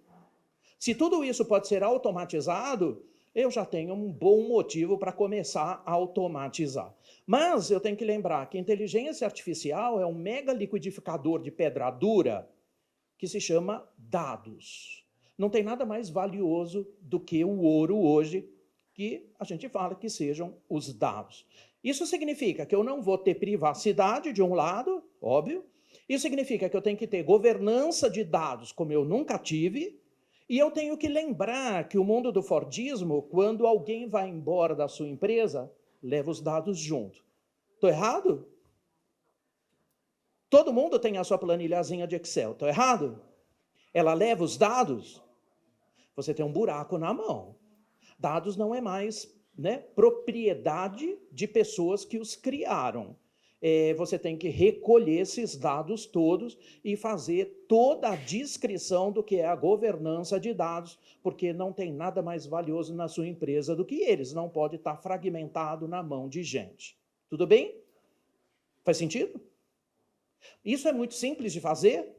Se tudo isso pode ser automatizado, eu já tenho um bom motivo para começar a automatizar. Mas eu tenho que lembrar que a inteligência artificial é um mega liquidificador de pedra dura que se chama dados. Não tem nada mais valioso do que o ouro hoje, que a gente fala que sejam os dados. Isso significa que eu não vou ter privacidade de um lado, óbvio. Isso significa que eu tenho que ter governança de dados como eu nunca tive. E eu tenho que lembrar que o mundo do Fordismo, quando alguém vai embora da sua empresa, leva os dados junto. Estou errado? Todo mundo tem a sua planilhazinha de Excel. Estou errado? Ela leva os dados? Você tem um buraco na mão. Dados não é mais, propriedade de pessoas que os criaram. Você tem que recolher esses dados todos e fazer toda a descrição do que é a governança de dados, porque não tem nada mais valioso na sua empresa do que eles. Não pode estar fragmentado na mão de gente. Tudo bem? Faz sentido? Isso é muito simples de fazer?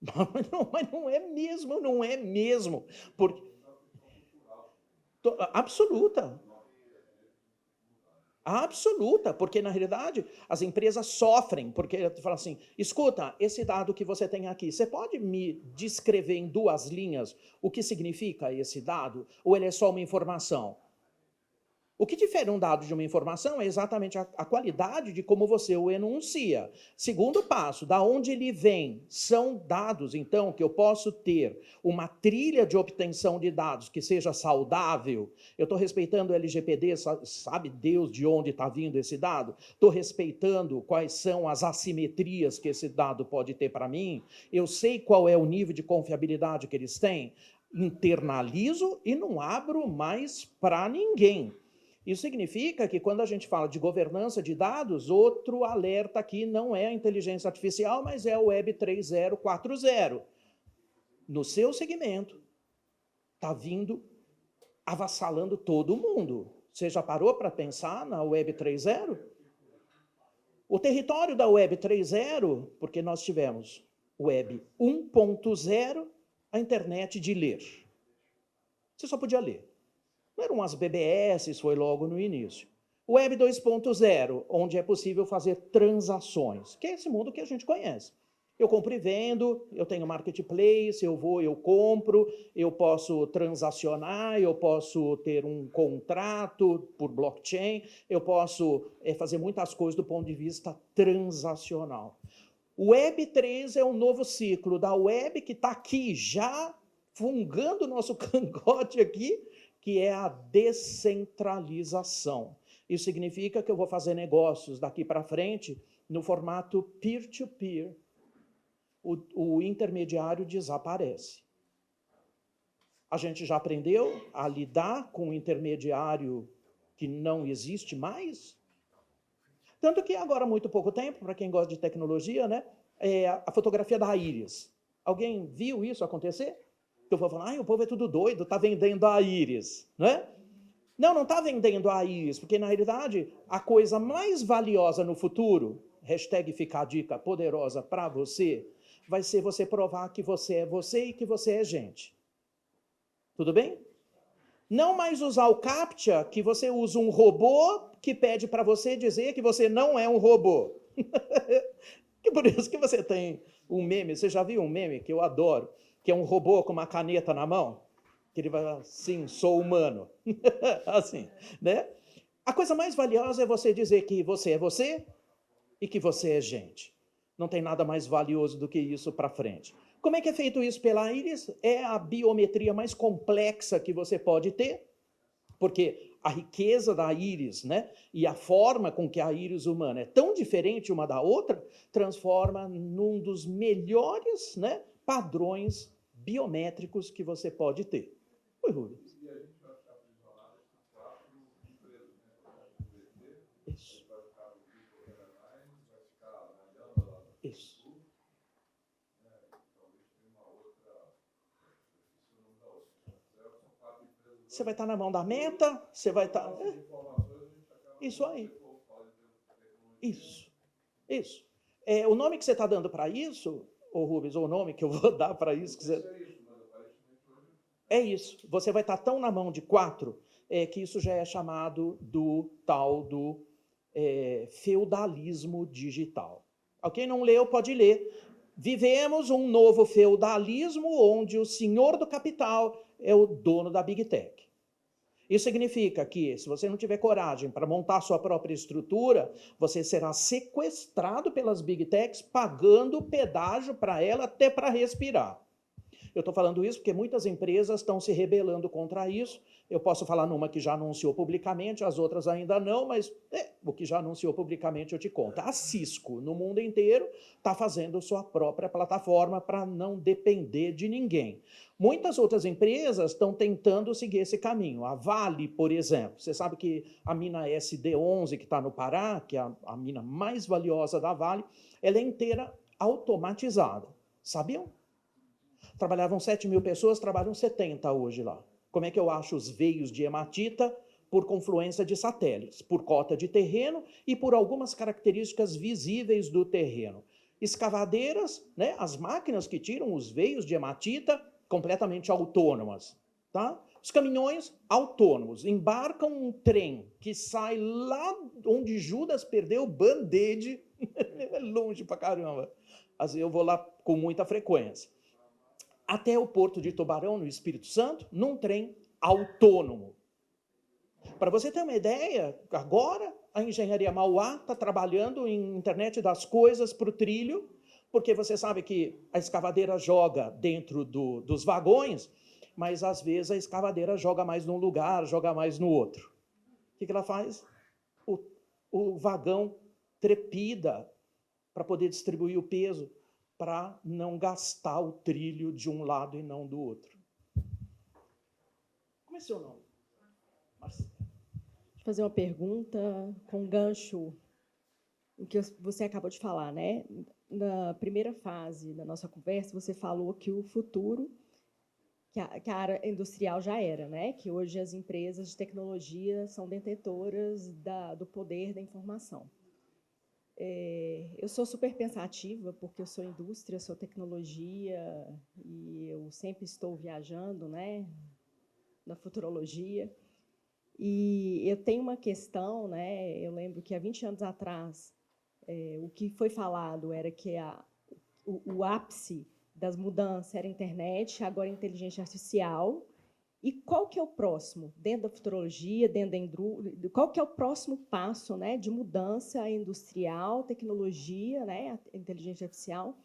Mas não é mesmo, não é mesmo. Absoluta. Absoluta, porque na realidade as empresas sofrem, porque tu fala assim, escuta, esse dado que você tem aqui, você pode me descrever em 2 linhas o que significa esse dado? Ou ele é só uma informação? O que difere um dado de uma informação é exatamente a qualidade de como você o enuncia. Segundo passo, da onde ele vem? São dados, então, que eu posso ter uma trilha de obtenção de dados que seja saudável. Eu estou respeitando o LGPD, sabe Deus de onde está vindo esse dado? Estou respeitando quais são as assimetrias que esse dado pode ter para mim? Eu sei qual é o nível de confiabilidade que eles têm? Internalizo e não abro mais para ninguém. Isso significa que quando a gente fala de governança de dados, outro alerta aqui não é a inteligência artificial, mas é o Web 3.0, 4.0. No seu segmento, está vindo avassalando todo mundo. Você já parou para pensar na Web 3.0? O território da Web 3.0, porque nós tivemos Web 1.0 a internet de ler. Você só podia ler. Não eram as BBS, foi logo no início. Web 2.0, onde é possível fazer transações, que é esse mundo que a gente conhece. Eu compro e vendo, eu tenho marketplace, eu vou, eu compro, eu posso transacionar, eu posso ter um contrato por blockchain, eu posso fazer muitas coisas do ponto de vista transacional. O Web 3 é um novo ciclo da web que está aqui já fungando o nosso cangote aqui, que é a descentralização. Isso significa que eu vou fazer negócios daqui para frente no formato peer-to-peer. O intermediário desaparece. A gente já aprendeu a lidar com o intermediário que não existe mais? Tanto que agora, há muito pouco tempo, para quem gosta de tecnologia, né, a fotografia da íris. Alguém viu isso acontecer? Que eu vou falar, o povo é tudo doido, está vendendo a íris, né? Não está vendendo a íris, porque, na realidade, a coisa mais valiosa no futuro, hashtag fica a dica poderosa para você, vai ser você provar que você é você e que você é gente. Tudo bem? Não mais usar o CAPTCHA, que você usa um robô que pede para você dizer que você não é um robô. Que por isso que você tem um meme, você já viu um meme que eu adoro, que é um robô com uma caneta na mão? Que ele vai assim, sou humano. Assim, né? A coisa mais valiosa é você dizer que você é você e que você é gente. Não tem nada mais valioso do que isso para frente. Como é que é feito isso pela íris? É a biometria mais complexa que você pode ter, porque a riqueza da íris, né, e a forma com que a íris humana é tão diferente uma da outra, transforma num dos melhores, né, padrões biométricos que você pode ter. Oi, Rubens. Isso. Isso. Você vai estar na mão da Meta, você vai estar... Isso aí. Isso. Isso. O nome que você está dando para isso, ô Rubens, ou o nome que eu vou dar para isso... Que você... É isso. Você vai estar tão na mão de 4 que isso já é chamado do tal do feudalismo digital. Quem não leu, pode ler. Vivemos um novo feudalismo onde o senhor do capital é o dono da Big Tech. Isso significa que, se você não tiver coragem para montar sua própria estrutura, você será sequestrado pelas Big Techs, pagando pedágio para ela até para respirar. Eu estou falando isso porque muitas empresas estão se rebelando contra isso. Eu posso falar numa que já anunciou publicamente, as outras ainda não, mas o que já anunciou publicamente eu te conto. A Cisco, no mundo inteiro, está fazendo sua própria plataforma para não depender de ninguém. Muitas outras empresas estão tentando seguir esse caminho. A Vale, por exemplo, você sabe que a mina SD11, que está no Pará, que é a mina mais valiosa da Vale, ela é inteira automatizada. Sabiam? Trabalhavam 7.000 pessoas, trabalham 70 hoje lá. Como é que eu acho os veios de hematita? Por confluência de satélites, por cota de terreno e por algumas características visíveis do terreno. Escavadeiras, né, as máquinas que tiram os veios de hematita, completamente autônomas. Tá? Os caminhões autônomos embarcam um trem que sai lá onde Judas perdeu o band-aid, é longe pra caramba. Assim, eu vou lá com muita frequência. Até o Porto de Tubarão, no Espírito Santo, num trem autônomo. Para você ter uma ideia, agora a Engenharia Mauá está trabalhando em internet das coisas para o trilho, porque você sabe que a escavadeira joga dentro dos vagões, mas às vezes a escavadeira joga mais num lugar, joga mais no outro. O que ela faz? O vagão trepida para poder distribuir o peso, para não gastar o trilho de um lado e não do outro. Como é seu nome? Marcelo. Deixa eu fazer uma pergunta com gancho o que você acabou de falar, né? Na primeira fase da nossa conversa, você falou que o futuro, que a área industrial já era, né? Que hoje as empresas de tecnologia são detentoras do poder da informação. Eu sou super pensativa, porque eu sou indústria, sou tecnologia, e eu sempre estou viajando, né, na futurologia. E eu tenho uma questão, né, eu lembro que há 20 anos atrás, o que foi falado era que o ápice das mudanças era a internet, agora a inteligência artificial. E qual que é o próximo, dentro da futurologia, dentro da indústria, qual que é o próximo passo, né, de mudança industrial, tecnologia, né, inteligência artificial,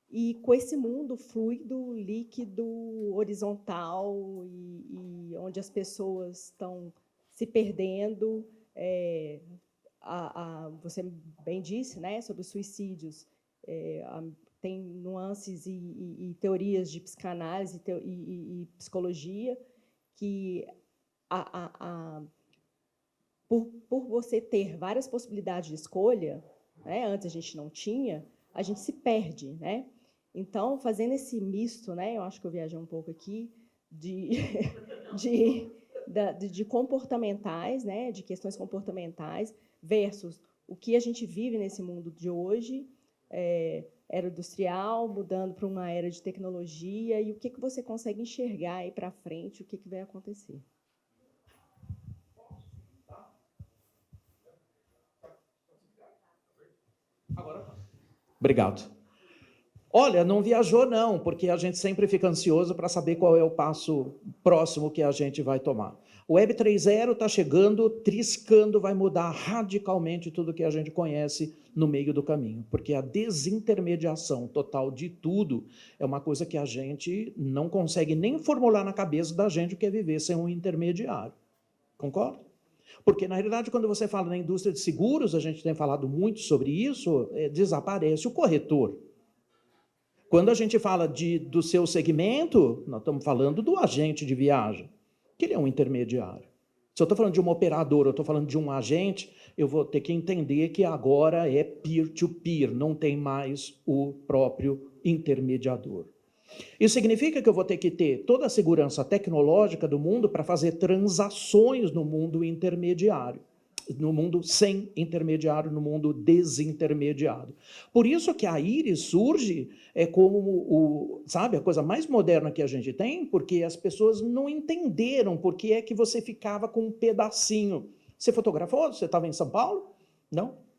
e com esse mundo fluido, líquido, horizontal, e onde as pessoas estão se perdendo. Você bem disse, né, sobre os suicídios, tem nuances e teorias de psicanálise e psicologia que, por você ter várias possibilidades de escolha, né, antes a gente não tinha, a gente se perde, né? Então, fazendo esse misto, né, eu acho que eu viajei um pouco aqui, de comportamentais, né, de questões comportamentais, versus o que a gente vive nesse mundo de hoje, era industrial, mudando para uma era de tecnologia, e o que você consegue enxergar aí para frente, o que vai acontecer? Obrigado. Olha, não viajou não, porque a gente sempre fica ansioso para saber qual é o passo próximo que a gente vai tomar. O Web 3.0 está chegando, triscando, vai mudar radicalmente tudo que a gente conhece no meio do caminho, porque a desintermediação total de tudo é uma coisa que a gente não consegue nem formular na cabeça da gente o que é viver sem um intermediário. Concorda? Porque, na realidade, quando você fala na indústria de seguros, a gente tem falado muito sobre isso, desaparece o corretor. Quando a gente fala do seu segmento, nós estamos falando do agente de viagem, que ele é um intermediário. Se eu estou falando de uma operadora, eu estou falando de um agente, eu vou ter que entender que agora é peer-to-peer, não tem mais o próprio intermediador. Isso significa que eu vou ter que ter toda a segurança tecnológica do mundo para fazer transações no mundo intermediário. No mundo sem intermediário, no mundo desintermediado. Por isso que a Iris surge como sabe, a coisa mais moderna que a gente tem, porque as pessoas não entenderam por que é que você ficava com um pedacinho. Você fotografou? Você estava em São Paulo? Não?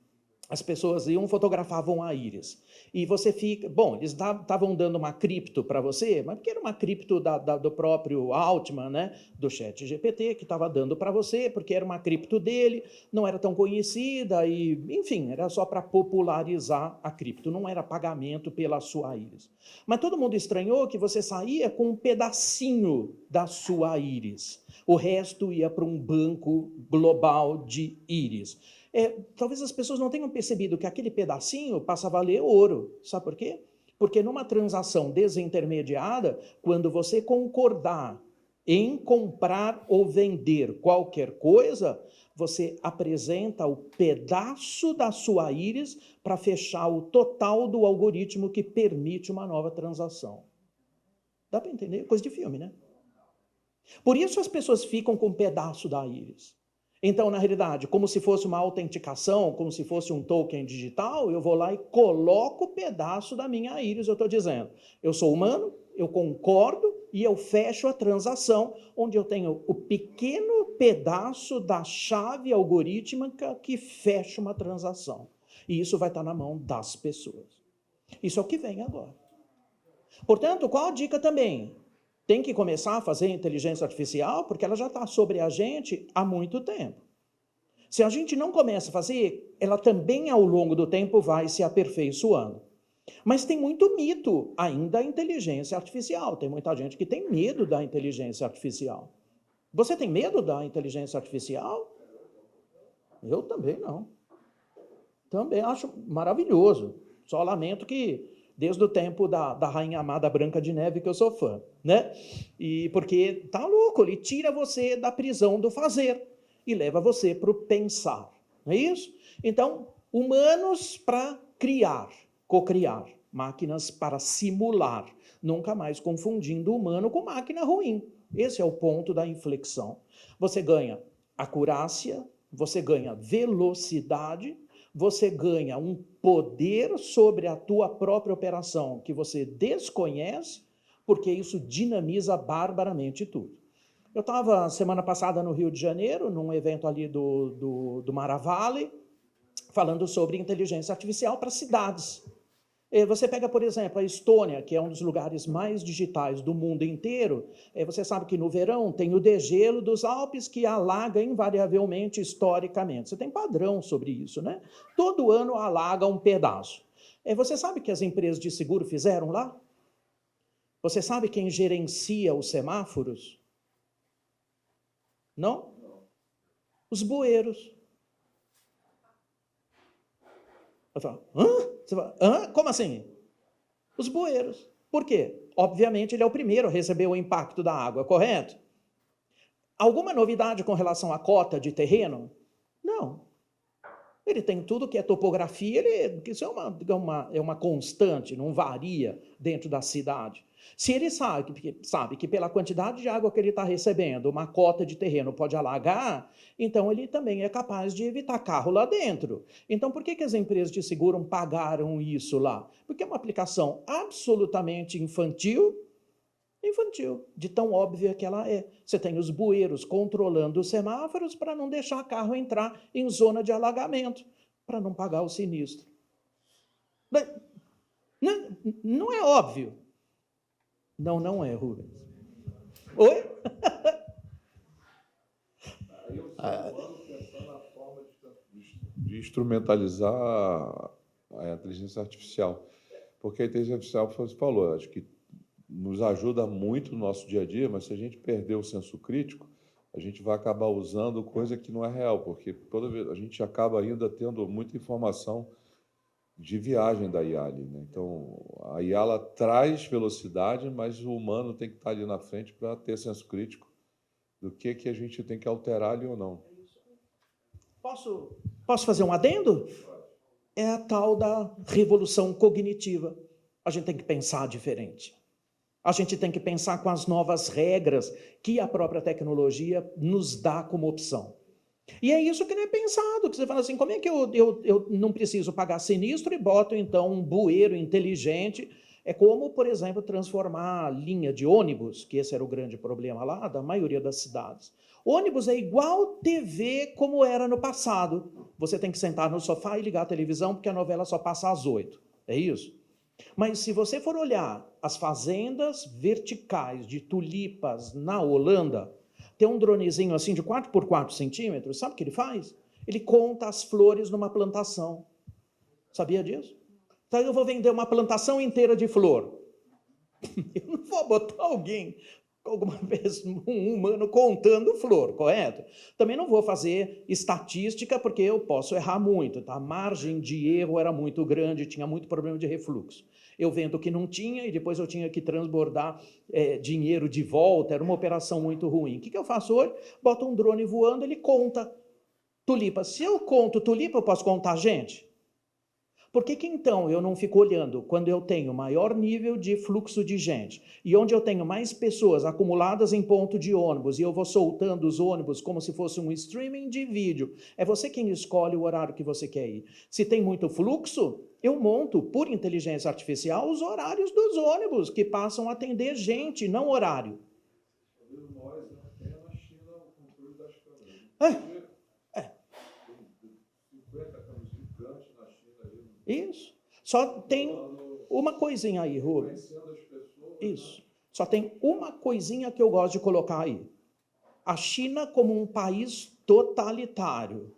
As pessoas iam, fotografavam a Iris. E você fica... Bom, eles estavam dando uma cripto para você, mas porque era uma cripto do próprio Altman, né? Do ChatGPT, que estava dando para você, porque era uma cripto dele, não era tão conhecida, e, enfim, era só para popularizar a cripto, não era pagamento pela sua Iris. Mas todo mundo estranhou que você saía com um pedacinho da sua Iris. O resto ia para um banco global de Iris. Talvez as pessoas não tenham percebido que aquele pedacinho passa a valer ouro. Sabe por quê? Porque numa transação desintermediada, quando você concordar em comprar ou vender qualquer coisa, você apresenta o pedaço da sua íris para fechar o total do algoritmo que permite uma nova transação. Dá para entender? Coisa de filme, né? Por isso as pessoas ficam com um pedaço da íris. Então, na realidade, como se fosse uma autenticação, como se fosse um token digital, eu vou lá e coloco o pedaço da minha íris. Eu estou dizendo, eu sou humano, eu concordo e eu fecho a transação, onde eu tenho o pequeno pedaço da chave algorítmica que fecha uma transação. E isso vai estar na mão das pessoas. Isso é o que vem agora. Portanto, qual a dica também? Tem que começar a fazer inteligência artificial, porque ela já está sobre a gente há muito tempo. Se a gente não começa a fazer, ela também, ao longo do tempo, vai se aperfeiçoando. Mas tem muito mito ainda a inteligência artificial. Tem muita gente que tem medo da inteligência artificial. Você tem medo da inteligência artificial? Eu também não. Também acho maravilhoso. Só lamento que... desde o tempo da rainha amada Branca de Neve, que eu sou fã, né? E porque tá louco, ele tira você da prisão do fazer e leva você para o pensar, não é isso? Então, humanos para criar, cocriar, máquinas para simular, nunca mais confundindo humano com máquina ruim. Esse é o ponto da inflexão. Você ganha acurácia, você ganha velocidade, você ganha um poder sobre a tua própria operação que você desconhece, porque isso dinamiza barbaramente tudo. Eu estava semana passada no Rio de Janeiro, num evento ali do Maravale, falando sobre inteligência artificial para cidades. Você pega, por exemplo, a Estônia, que é um dos lugares mais digitais do mundo inteiro. Você sabe que no verão tem o degelo dos Alpes que alaga invariavelmente, historicamente. Você tem padrão sobre isso, né? Todo ano alaga um pedaço. Você sabe que as empresas de seguro fizeram lá? Você sabe quem gerencia os semáforos? Não? Os bueiros. Eu falo, hã? Você fala, hã? Como assim? Os bueiros. Por quê? Obviamente, ele é o primeiro a receber o impacto da água, correto? Alguma novidade com relação à cota de terreno? Não. Ele tem tudo que é topografia, isso é uma constante, não varia dentro da cidade. Se ele sabe que pela quantidade de água que ele está recebendo, uma cota de terreno pode alagar, então ele também é capaz de evitar carro lá dentro. Então, por que as empresas de seguro pagaram isso lá? Porque é uma aplicação absolutamente infantil, de tão óbvia que ela é. Você tem os bueiros controlando os semáforos para não deixar carro entrar em zona de alagamento, para não pagar o sinistro. Não é óbvio. Não é, Rubens. Oi? Aí eu estou pensando na forma de instrumentalizar a inteligência artificial. Porque a inteligência artificial, você falou, acho que nos ajuda muito no nosso dia a dia, mas se a gente perder o senso crítico, a gente vai acabar usando coisa que não é real, porque toda vez a gente acaba ainda tendo muita informação de viagem da IA ali, né? Então, a IA ela traz velocidade, mas o humano tem que estar ali na frente para ter senso crítico do que a gente tem que alterar ali ou não. Posso fazer um adendo? É a tal da revolução cognitiva. A gente tem que pensar diferente. A gente tem que pensar com as novas regras que a própria tecnologia nos dá como opção. E é isso que não é pensado, que você fala assim, como é que eu não preciso pagar sinistro e boto, então, um bueiro inteligente? É como, por exemplo, transformar a linha de ônibus, que esse era o grande problema lá da maioria das cidades. Ônibus é igual TV como era no passado. Você tem que sentar no sofá e ligar a televisão, porque a novela só passa às 8. É isso? Mas se você for olhar as fazendas verticais de tulipas na Holanda, tem um dronezinho assim de 4 por 4 centímetros, sabe o que ele faz? Ele conta as flores numa plantação. Sabia disso? Então eu vou vender uma plantação inteira de flor. Eu não vou botar alguém, alguma vez, um humano contando flor, correto? Também não vou fazer estatística, porque eu posso errar muito, tá? A margem de erro era muito grande, tinha muito problema de refluxo. Eu vendo que não tinha e depois eu tinha que transbordar dinheiro de volta, era uma operação muito ruim. O que eu faço hoje? Boto um drone voando, ele conta tulipa. Se eu conto tulipa, eu posso contar gente? Por que então eu não fico olhando quando eu tenho maior nível de fluxo de gente e onde eu tenho mais pessoas acumuladas em ponto de ônibus e eu vou soltando os ônibus como se fosse um streaming de vídeo? É você quem escolhe o horário que você quer ir. Se tem muito fluxo, eu monto por inteligência artificial os horários dos ônibus que passam a atender gente, não horário. Isso. Só tem uma coisinha aí, Rubens. Isso. Só tem uma coisinha que eu gosto de colocar aí. A China como um país totalitário.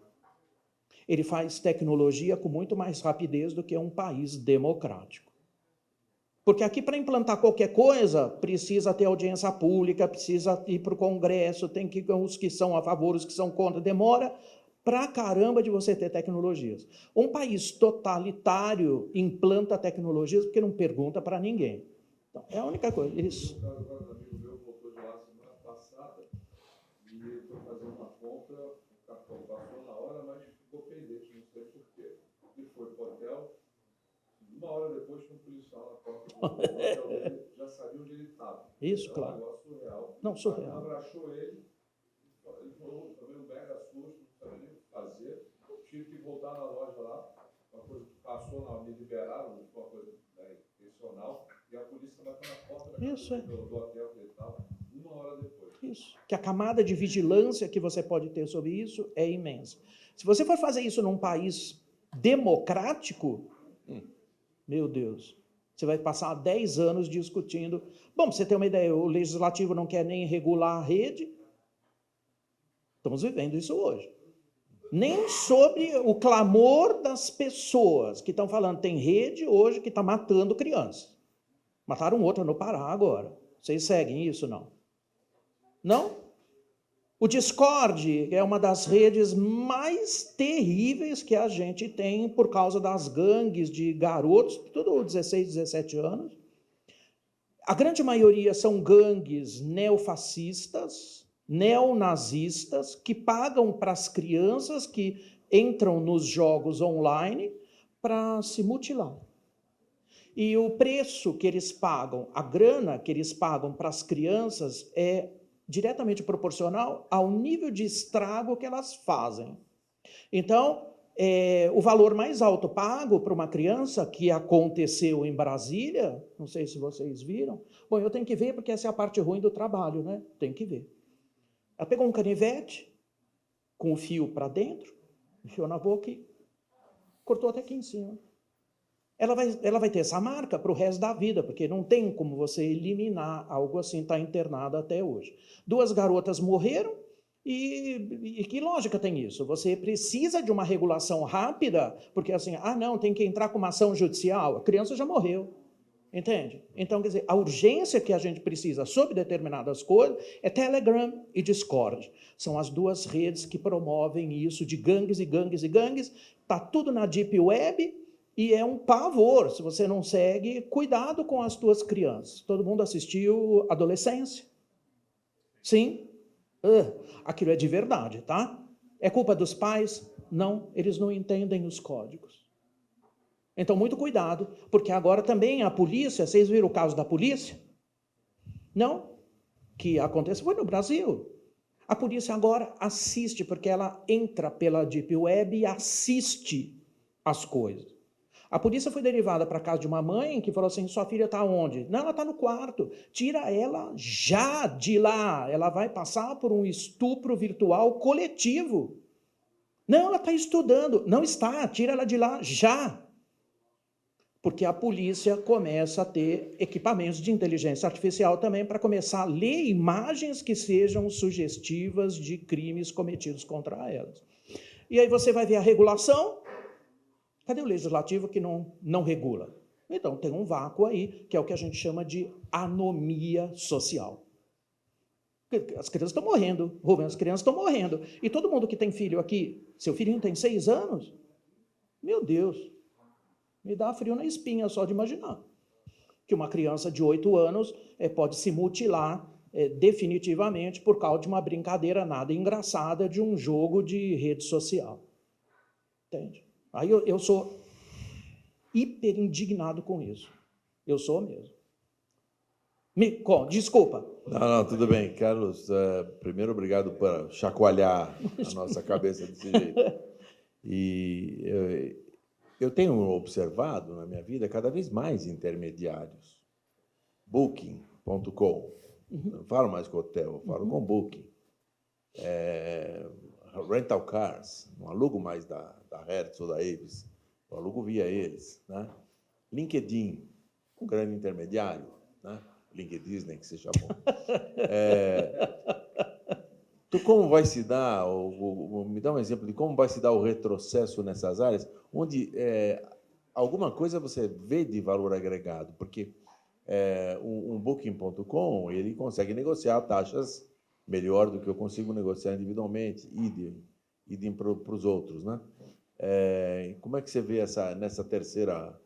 Ele faz tecnologia com muito mais rapidez do que um país democrático. Porque aqui, para implantar qualquer coisa, precisa ter audiência pública, precisa ir para o Congresso, tem que os que são a favor, os que são contra, demora pra caramba de você ter tecnologias. Um país totalitário implanta tecnologias porque não pergunta para ninguém. Então, é a única coisa. Isso. Um amigo meu voltou de lá semana passada e foi fazer uma compra, o cartão passou na hora, mas ficou pendente, não sei por quê. Ele foi para o hotel, uma hora depois tinha um policial na porta do hotel dele, já sabia onde ele estava. Isso, claro. Um negócio surreal. Não, surreal. Abraçou ele falou, também um mega susto, não sabia nem o que fazer, tive que voltar na loja lá, passou, me liberaram, foi uma coisa intencional, e a polícia bateu na porta Isso, do hotel que ele estava, 1 hora depois. Isso. Que a camada de vigilância que você pode ter sobre isso é imensa. Se você for fazer isso num país democrático, meu Deus, você vai passar 10 anos discutindo. Bom, pra você ter uma ideia, o legislativo não quer nem regular a rede. Estamos vivendo isso hoje. Nem sobre o clamor das pessoas que estão falando. Tem rede hoje que está matando crianças. Mataram outra no Pará agora. Vocês seguem isso, não? Não? O Discord é uma das redes mais terríveis que a gente tem por causa das gangues de garotos, tudo 16, 17 anos. A grande maioria são gangues neofascistas, neonazistas, que pagam para as crianças que entram nos jogos online para se mutilar. E o preço que eles pagam, a grana que eles pagam para as crianças é diretamente proporcional ao nível de estrago que elas fazem. Então, o valor mais alto pago para uma criança, que aconteceu em Brasília, não sei se vocês viram, bom, eu tenho que ver porque essa é a parte ruim do trabalho, né? Tem que ver. Ela pegou um canivete com o fio para dentro, enfiou na boca e cortou até aqui em cima. Ela vai ter essa marca para o resto da vida, porque não tem como você eliminar algo assim, está internada até hoje. 2 garotas morreram, e que lógica tem isso? Você precisa de uma regulação rápida, porque assim, não, tem que entrar com uma ação judicial, a criança já morreu, entende? Então, quer dizer, a urgência que a gente precisa sobre determinadas coisas é Telegram e Discord. São as 2 redes que promovem isso de gangues e gangues e gangues, está tudo na Deep Web. E é um pavor, se você não segue, cuidado com as tuas crianças. Todo mundo assistiu Adolescência? Sim? Aquilo é de verdade, tá? É culpa dos pais? Não, eles não entendem os códigos. Então, muito cuidado, porque agora também a polícia, vocês viram o caso da polícia? Não? Que aconteceu, foi no Brasil. A polícia agora assiste, porque ela entra pela Deep Web e assiste as coisas. A polícia foi derivada para a casa de uma mãe que falou assim, sua filha está onde? Não, ela está no quarto. Tira ela já de lá. Ela vai passar por um estupro virtual coletivo. Não, ela está estudando. Não está, tira ela de lá já. Porque a polícia começa a ter equipamentos de inteligência artificial também para começar a ler imagens que sejam sugestivas de crimes cometidos contra elas. E aí você vai ver a regulação. Cadê o legislativo que não regula? Então, tem um vácuo aí, que é o que a gente chama de anomia social. As crianças estão morrendo, Rubens, as crianças estão morrendo. E todo mundo que tem filho aqui, seu filhinho tem 6 anos? Meu Deus, me dá frio na espinha só de imaginar. Que uma criança de 8 anos pode se mutilar definitivamente por causa de uma brincadeira nada engraçada de um jogo de rede social. Entende? Aí eu sou hiper indignado com isso. Eu sou mesmo. Desculpa. Não, tudo bem. Carlos, primeiro, obrigado por chacoalhar a nossa cabeça desse jeito. E eu tenho observado na minha vida cada vez mais intermediários. Booking.com. Não falo mais com hotel, eu falo com Booking. Rental Cars, não alugo mais da Hertz ou da Avis, eu alugo via eles. Né? LinkedIn, um grande intermediário, né? LinkedIn, que se chamou. Como vai se dar, me dá um exemplo de como vai se dar o retrocesso nessas áreas, onde alguma coisa você vê de valor agregado, porque um Booking.com, ele consegue negociar taxas melhor do que eu consigo negociar individualmente, idem para os outros, né? Como é que você vê nessa terceira,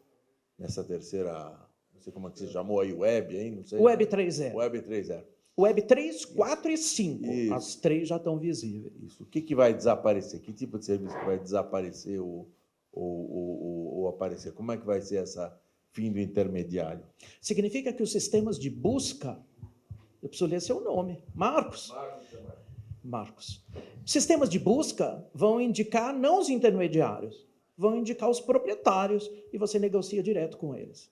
não sei como é que você chamou aí, Web, hein? Não sei. Web 3.0. Web 3.0. Web 3, 4 e 5. Isso. As 3 já estão visíveis. Isso. O que vai desaparecer? Que tipo de serviço que vai desaparecer ou aparecer? Como é que vai ser essa fim do intermediário? Significa que os sistemas de busca, eu preciso ler seu nome, Marcos. Sistemas de busca vão indicar não os intermediários, vão indicar os proprietários e você negocia direto com eles.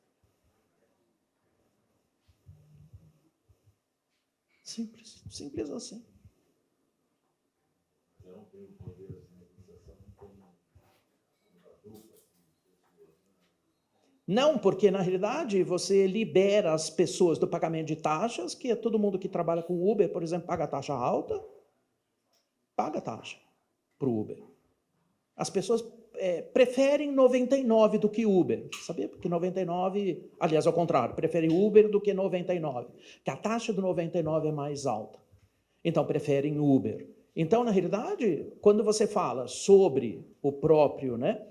Simples, simples assim. Não, porque na realidade você libera as pessoas do pagamento de taxas, que é todo mundo que trabalha com Uber, por exemplo, paga taxa alta, paga taxa para o Uber. As pessoas preferem 99 do que Uber, sabia? Porque 99, aliás, ao contrário, preferem Uber do que 99, que a taxa do 99 é mais alta. Então, preferem Uber. Então, na realidade, quando você fala sobre o próprio, né,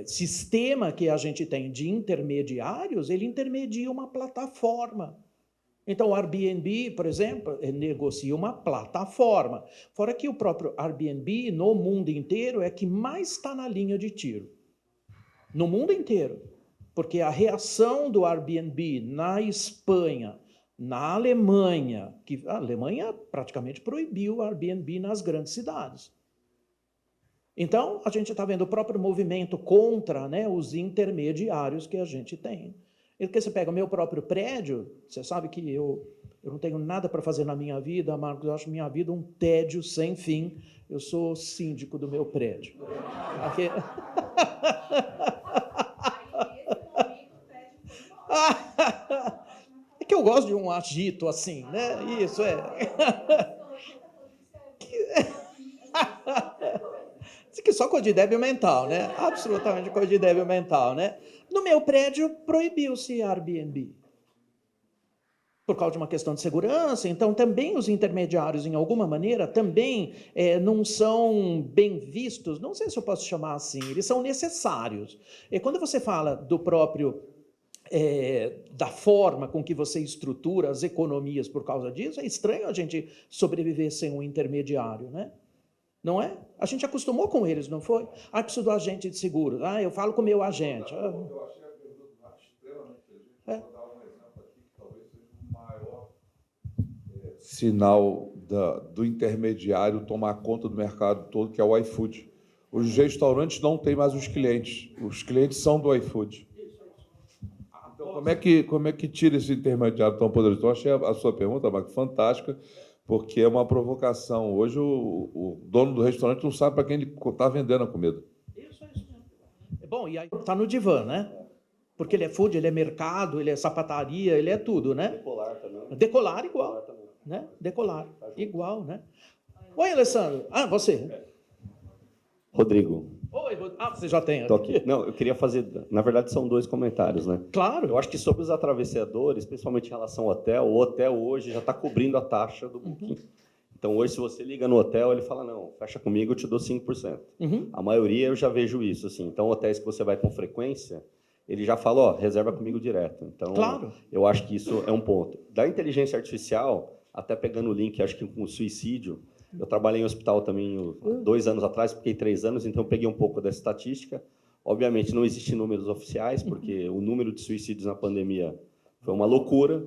sistema que a gente tem de intermediários, ele intermedia uma plataforma. Então, o Airbnb, por exemplo, negocia uma plataforma. Fora que o próprio Airbnb, no mundo inteiro, é que mais está na linha de tiro. No mundo inteiro. Porque a reação do Airbnb na Espanha, na Alemanha, que a Alemanha praticamente proibiu o Airbnb nas grandes cidades. Então, a gente está vendo o próprio movimento contra, né, os intermediários que a gente tem. E porque você pega o meu próprio prédio, você sabe que eu não tenho nada para fazer na minha vida, Marcos, eu acho minha vida um tédio sem fim. Eu sou síndico do meu prédio. Aqui... É que eu gosto de um agito assim, né? Isso é. Isso aqui é só coisa de débil mental, né? Absolutamente coisa de débil mental, né? No meu prédio proibiu-se Airbnb. Por causa de uma questão de segurança, então também os intermediários, em alguma maneira, também não são bem vistos, não sei se eu posso chamar assim, eles são necessários. E quando você fala do próprio, da forma com que você estrutura as economias por causa disso, é estranho a gente sobreviver sem um intermediário, né? Não é? A gente acostumou com eles, não foi? Ah, preciso do agente de seguros. Ah, eu falo com o meu agente. Eu achei a pergunta extremamente inteligente. Vou dar um exemplo aqui que talvez seja o maior sinal do intermediário tomar conta do mercado todo, que é o iFood. Os restaurantes não têm mais os clientes são do iFood. Então, como é que tira esse intermediário tão poderoso? Então, eu achei a sua pergunta, Marco, fantástica, porque é uma provocação. Hoje o dono do restaurante não sabe para quem ele está vendendo a comida. Isso mesmo. Bom, e aí está no divã, né? Porque ele é food, ele é mercado, ele é sapataria, ele é tudo, né? Decolar também. Decolar igual, né? Decolar igual, né? Oi, Alessandro. Ah, você. Rodrigo. Oi, você já tem. Tô aqui. Não, eu queria fazer... Na verdade, são dois comentários, né? Claro. Eu acho que sobre os atravessadores, principalmente em relação ao hotel, o hotel hoje já está cobrindo a taxa do Booking. Então, hoje, se você liga no hotel, ele fala, não, fecha comigo, eu te dou 5%. A maioria, eu já vejo isso, assim. Então, hotéis que você vai com frequência, ele já fala, ó, reserva comigo direto. Então, claro. Eu acho que isso é um ponto. Da inteligência artificial, até pegando o link, acho que com o suicídio, eu trabalhei em hospital também 2 anos atrás, fiquei 3 anos, então eu peguei um pouco dessa estatística. Obviamente, não existem números oficiais, porque o número de suicídios na pandemia foi uma loucura,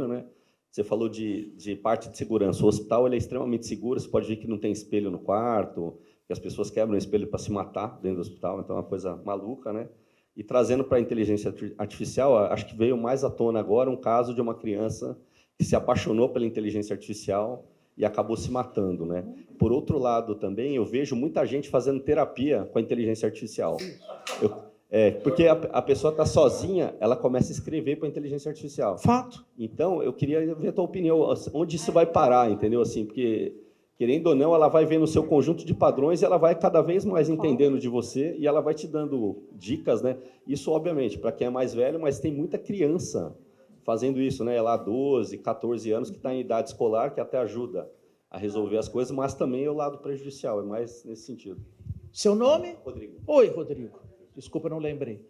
né? Você falou de parte de segurança. O hospital ele é extremamente seguro, você pode ver que não tem espelho no quarto, que as pessoas quebram o espelho para se matar dentro do hospital, então é uma coisa maluca, né? E trazendo para a inteligência artificial, acho que veio mais à tona agora um caso de uma criança que se apaixonou pela inteligência artificial e acabou se matando, né? Por outro lado, também, eu vejo muita gente fazendo terapia com a inteligência artificial. Porque a pessoa está sozinha, ela começa a escrever para a inteligência artificial. Fato. Então, eu queria ver a tua opinião, onde isso vai parar, entendeu? Assim, porque, querendo ou não, ela vai vendo o seu conjunto de padrões e ela vai cada vez mais entendendo de você e ela vai te dando dicas, né? Isso, obviamente, para quem é mais velho, mas tem muita criança fazendo isso, né? Lá 12, 14 anos, que está em idade escolar, que até ajuda a resolver as coisas, mas também é o lado prejudicial, é mais nesse sentido. Seu nome? Rodrigo. Oi, Rodrigo. Desculpa, não lembrei.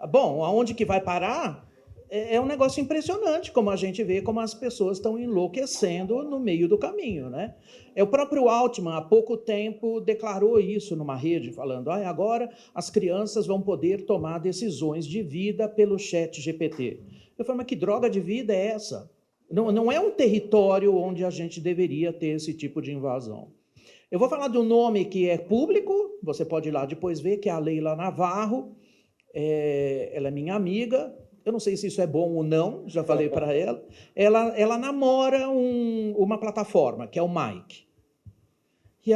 Bom, aonde que vai parar? É um negócio impressionante, como a gente vê como as pessoas estão enlouquecendo no meio do caminho, né? O próprio Altman, há pouco tempo, declarou isso numa rede, falando, agora as crianças vão poder tomar decisões de vida pelo chat GPT. Eu falei, mas que droga de vida é essa? Não é um território onde a gente deveria ter esse tipo de invasão. Eu vou falar de um nome que é público, você pode ir lá depois ver, que é a Leila Navarro. Ela é minha amiga, eu não sei se isso é bom ou não, já falei para ela. Ela namora uma plataforma, que é o Mike. E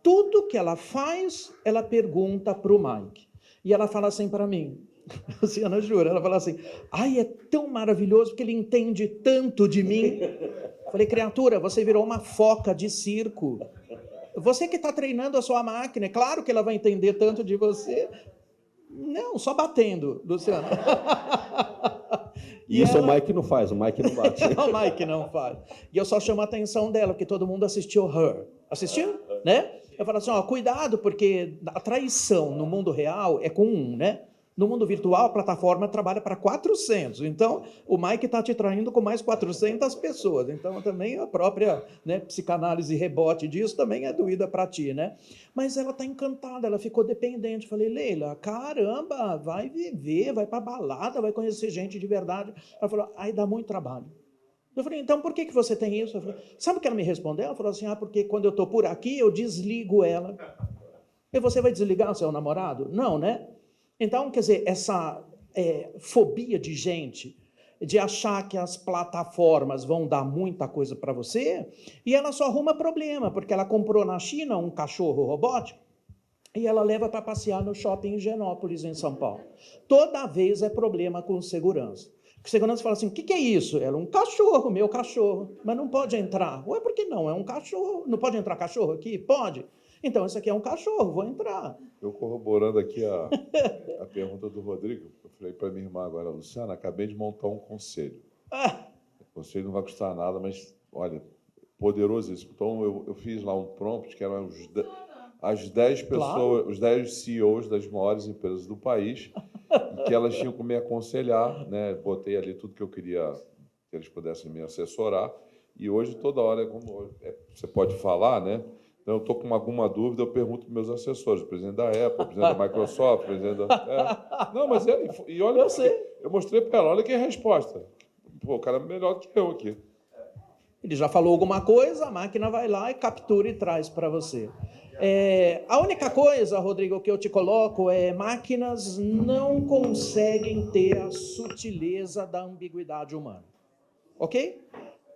tudo que ela faz, ela pergunta para o Mike. E ela fala assim para mim, Luciana, jura, ela fala assim, ai, é tão maravilhoso porque ele entende tanto de mim. Falei, criatura, você virou uma foca de circo. Você que está treinando a sua máquina, é claro que ela vai entender tanto de você. Não, só batendo, Luciana. E isso ela... o Mike não faz, o Mike não bate. O Mike não faz. E eu só chamo a atenção dela, porque todo mundo assistiu Her. Assistiu? Né? Eu falo assim, ó, cuidado, porque a traição no mundo real é com 1, né? No mundo virtual, a plataforma trabalha para 400. Então, o Mike está te traindo com mais 400 pessoas. Então, também a própria, né, psicanálise rebote disso também é doída para ti, né? Mas ela está encantada, ela ficou dependente. Falei, Leila, caramba, vai viver, vai para balada, vai conhecer gente de verdade. Ela falou, ai, dá muito trabalho. Eu falei, então por que você tem isso? Eu falei, sabe o que ela me respondeu? Ela falou assim, porque quando eu estou por aqui, eu desligo ela. E você vai desligar o seu namorado? Não, né? Então, quer dizer, essa fobia de gente, de achar que as plataformas vão dar muita coisa para você, e ela só arruma problema, porque ela comprou na China um cachorro robótico, e ela leva para passear no shopping em Higienópolis, em São Paulo. Toda vez é problema com segurança. O segurança fala assim, o que é isso? Ela, um cachorro, meu cachorro, mas não pode entrar. Ué, por que não? É um cachorro. Não pode entrar cachorro aqui? Pode. Então, esse aqui é um cachorro, vou entrar. Eu corroborando aqui a pergunta do Rodrigo, eu falei para minha irmã agora, Luciana, acabei de montar um conselho. O conselho não vai custar nada, mas, olha, poderoso isso. Então, eu fiz lá um prompt, que eram as 10 pessoas, claro, os 10 CEOs das maiores empresas do país, e que elas tinham que me aconselhar, né? Botei ali tudo que eu queria que eles pudessem me assessorar, e hoje, toda hora, como você pode falar, né? Então, eu estou com alguma dúvida, eu pergunto para meus assessores, o presidente da Apple, o presidente da Microsoft, o presidente da... Não, mas e olha, eu sei. Eu mostrei para ela, olha que resposta. Pô, o cara é melhor que eu aqui. Ele já falou alguma coisa, a máquina vai lá e captura e traz para você. A única coisa, Rodrigo, que eu te coloco é máquinas não conseguem ter a sutileza da ambiguidade humana. Ok?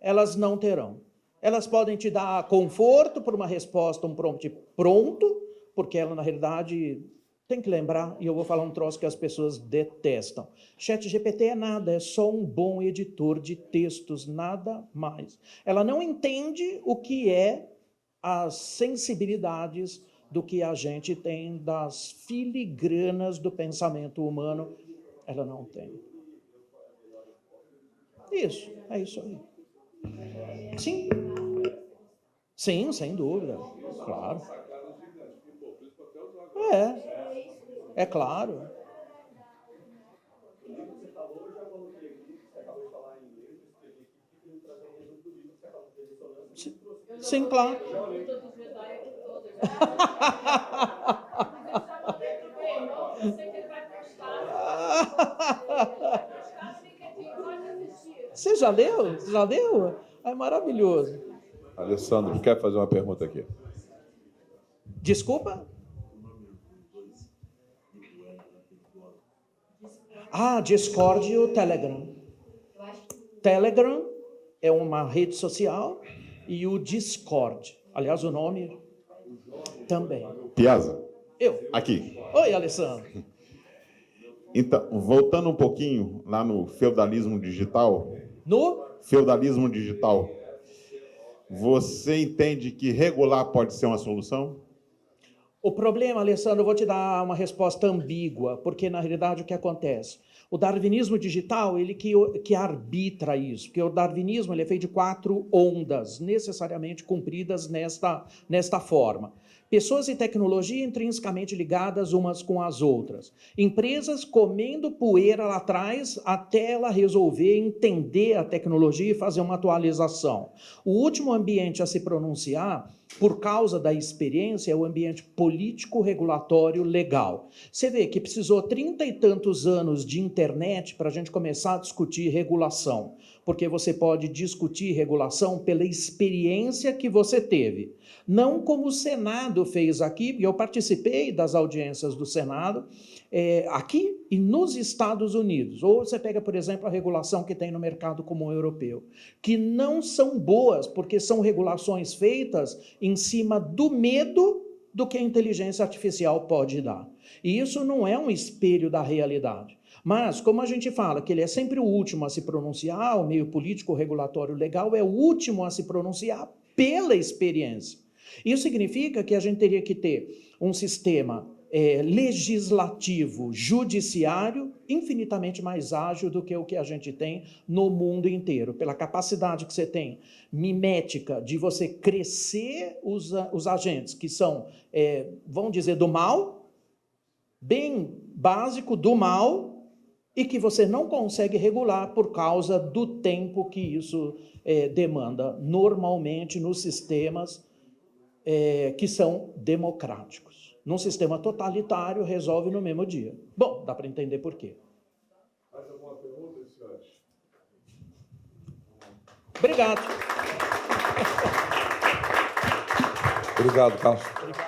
Elas não terão. Elas podem te dar conforto por uma resposta, um prompt pronto, porque ela, na realidade, tem que lembrar, e eu vou falar um troço que as pessoas detestam. ChatGPT é nada, é só um bom editor de textos, nada mais. Ela não entende o que é as sensibilidades do que a gente tem, das filigranas do pensamento humano. Ela não tem. Isso, é isso aí. Sim. Sim, sem dúvida. Claro. É claro. Sim, claro. Você já leu? Já leu? É maravilhoso. Alessandro, quer fazer uma pergunta aqui? Desculpa? Discord e o Telegram. Telegram é uma rede social e o Discord. Aliás, o nome também. Piazza. Eu. Aqui. Oi, Alessandro. Então, voltando um pouquinho lá no feudalismo digital. No? Feudalismo digital. Você entende que regular pode ser uma solução? O problema, Alessandro, eu vou te dar uma resposta ambígua, porque, na realidade, o que acontece? O darwinismo digital, ele que arbitra isso, porque o darwinismo ele é feito de 4 ondas, necessariamente cumpridas nesta forma. Pessoas e tecnologia intrinsecamente ligadas umas com as outras. Empresas comendo poeira lá atrás até ela resolver entender a tecnologia e fazer uma atualização. O último ambiente a se pronunciar por causa da experiência, é o ambiente político, regulatório, legal. Você vê que precisou 30 e tantos anos de internet para a gente começar a discutir regulação, porque você pode discutir regulação pela experiência que você teve. Não como o Senado fez aqui, porque eu participei das audiências do Senado, aqui e nos Estados Unidos. Ou você pega, por exemplo, a regulação que tem no mercado comum europeu, que não são boas, porque são regulações feitas em cima do medo do que a inteligência artificial pode dar. E isso não é um espelho da realidade. Mas, como a gente fala que ele é sempre o último a se pronunciar, o meio político, regulatório, legal, é o último a se pronunciar pela experiência. Isso significa que a gente teria que ter um sistema legislativo, judiciário, infinitamente mais ágil do que o que a gente tem no mundo inteiro, pela capacidade que você tem mimética de você crescer os agentes que são, vamos dizer, do mal, bem básico do mal, e que você não consegue regular por causa do tempo que isso demanda, normalmente nos sistemas que são democráticos. Num sistema totalitário, resolve no mesmo dia. Bom, dá para entender por quê. Mais alguma pergunta, senhores? Obrigado. Obrigado, Carlos. Obrigado.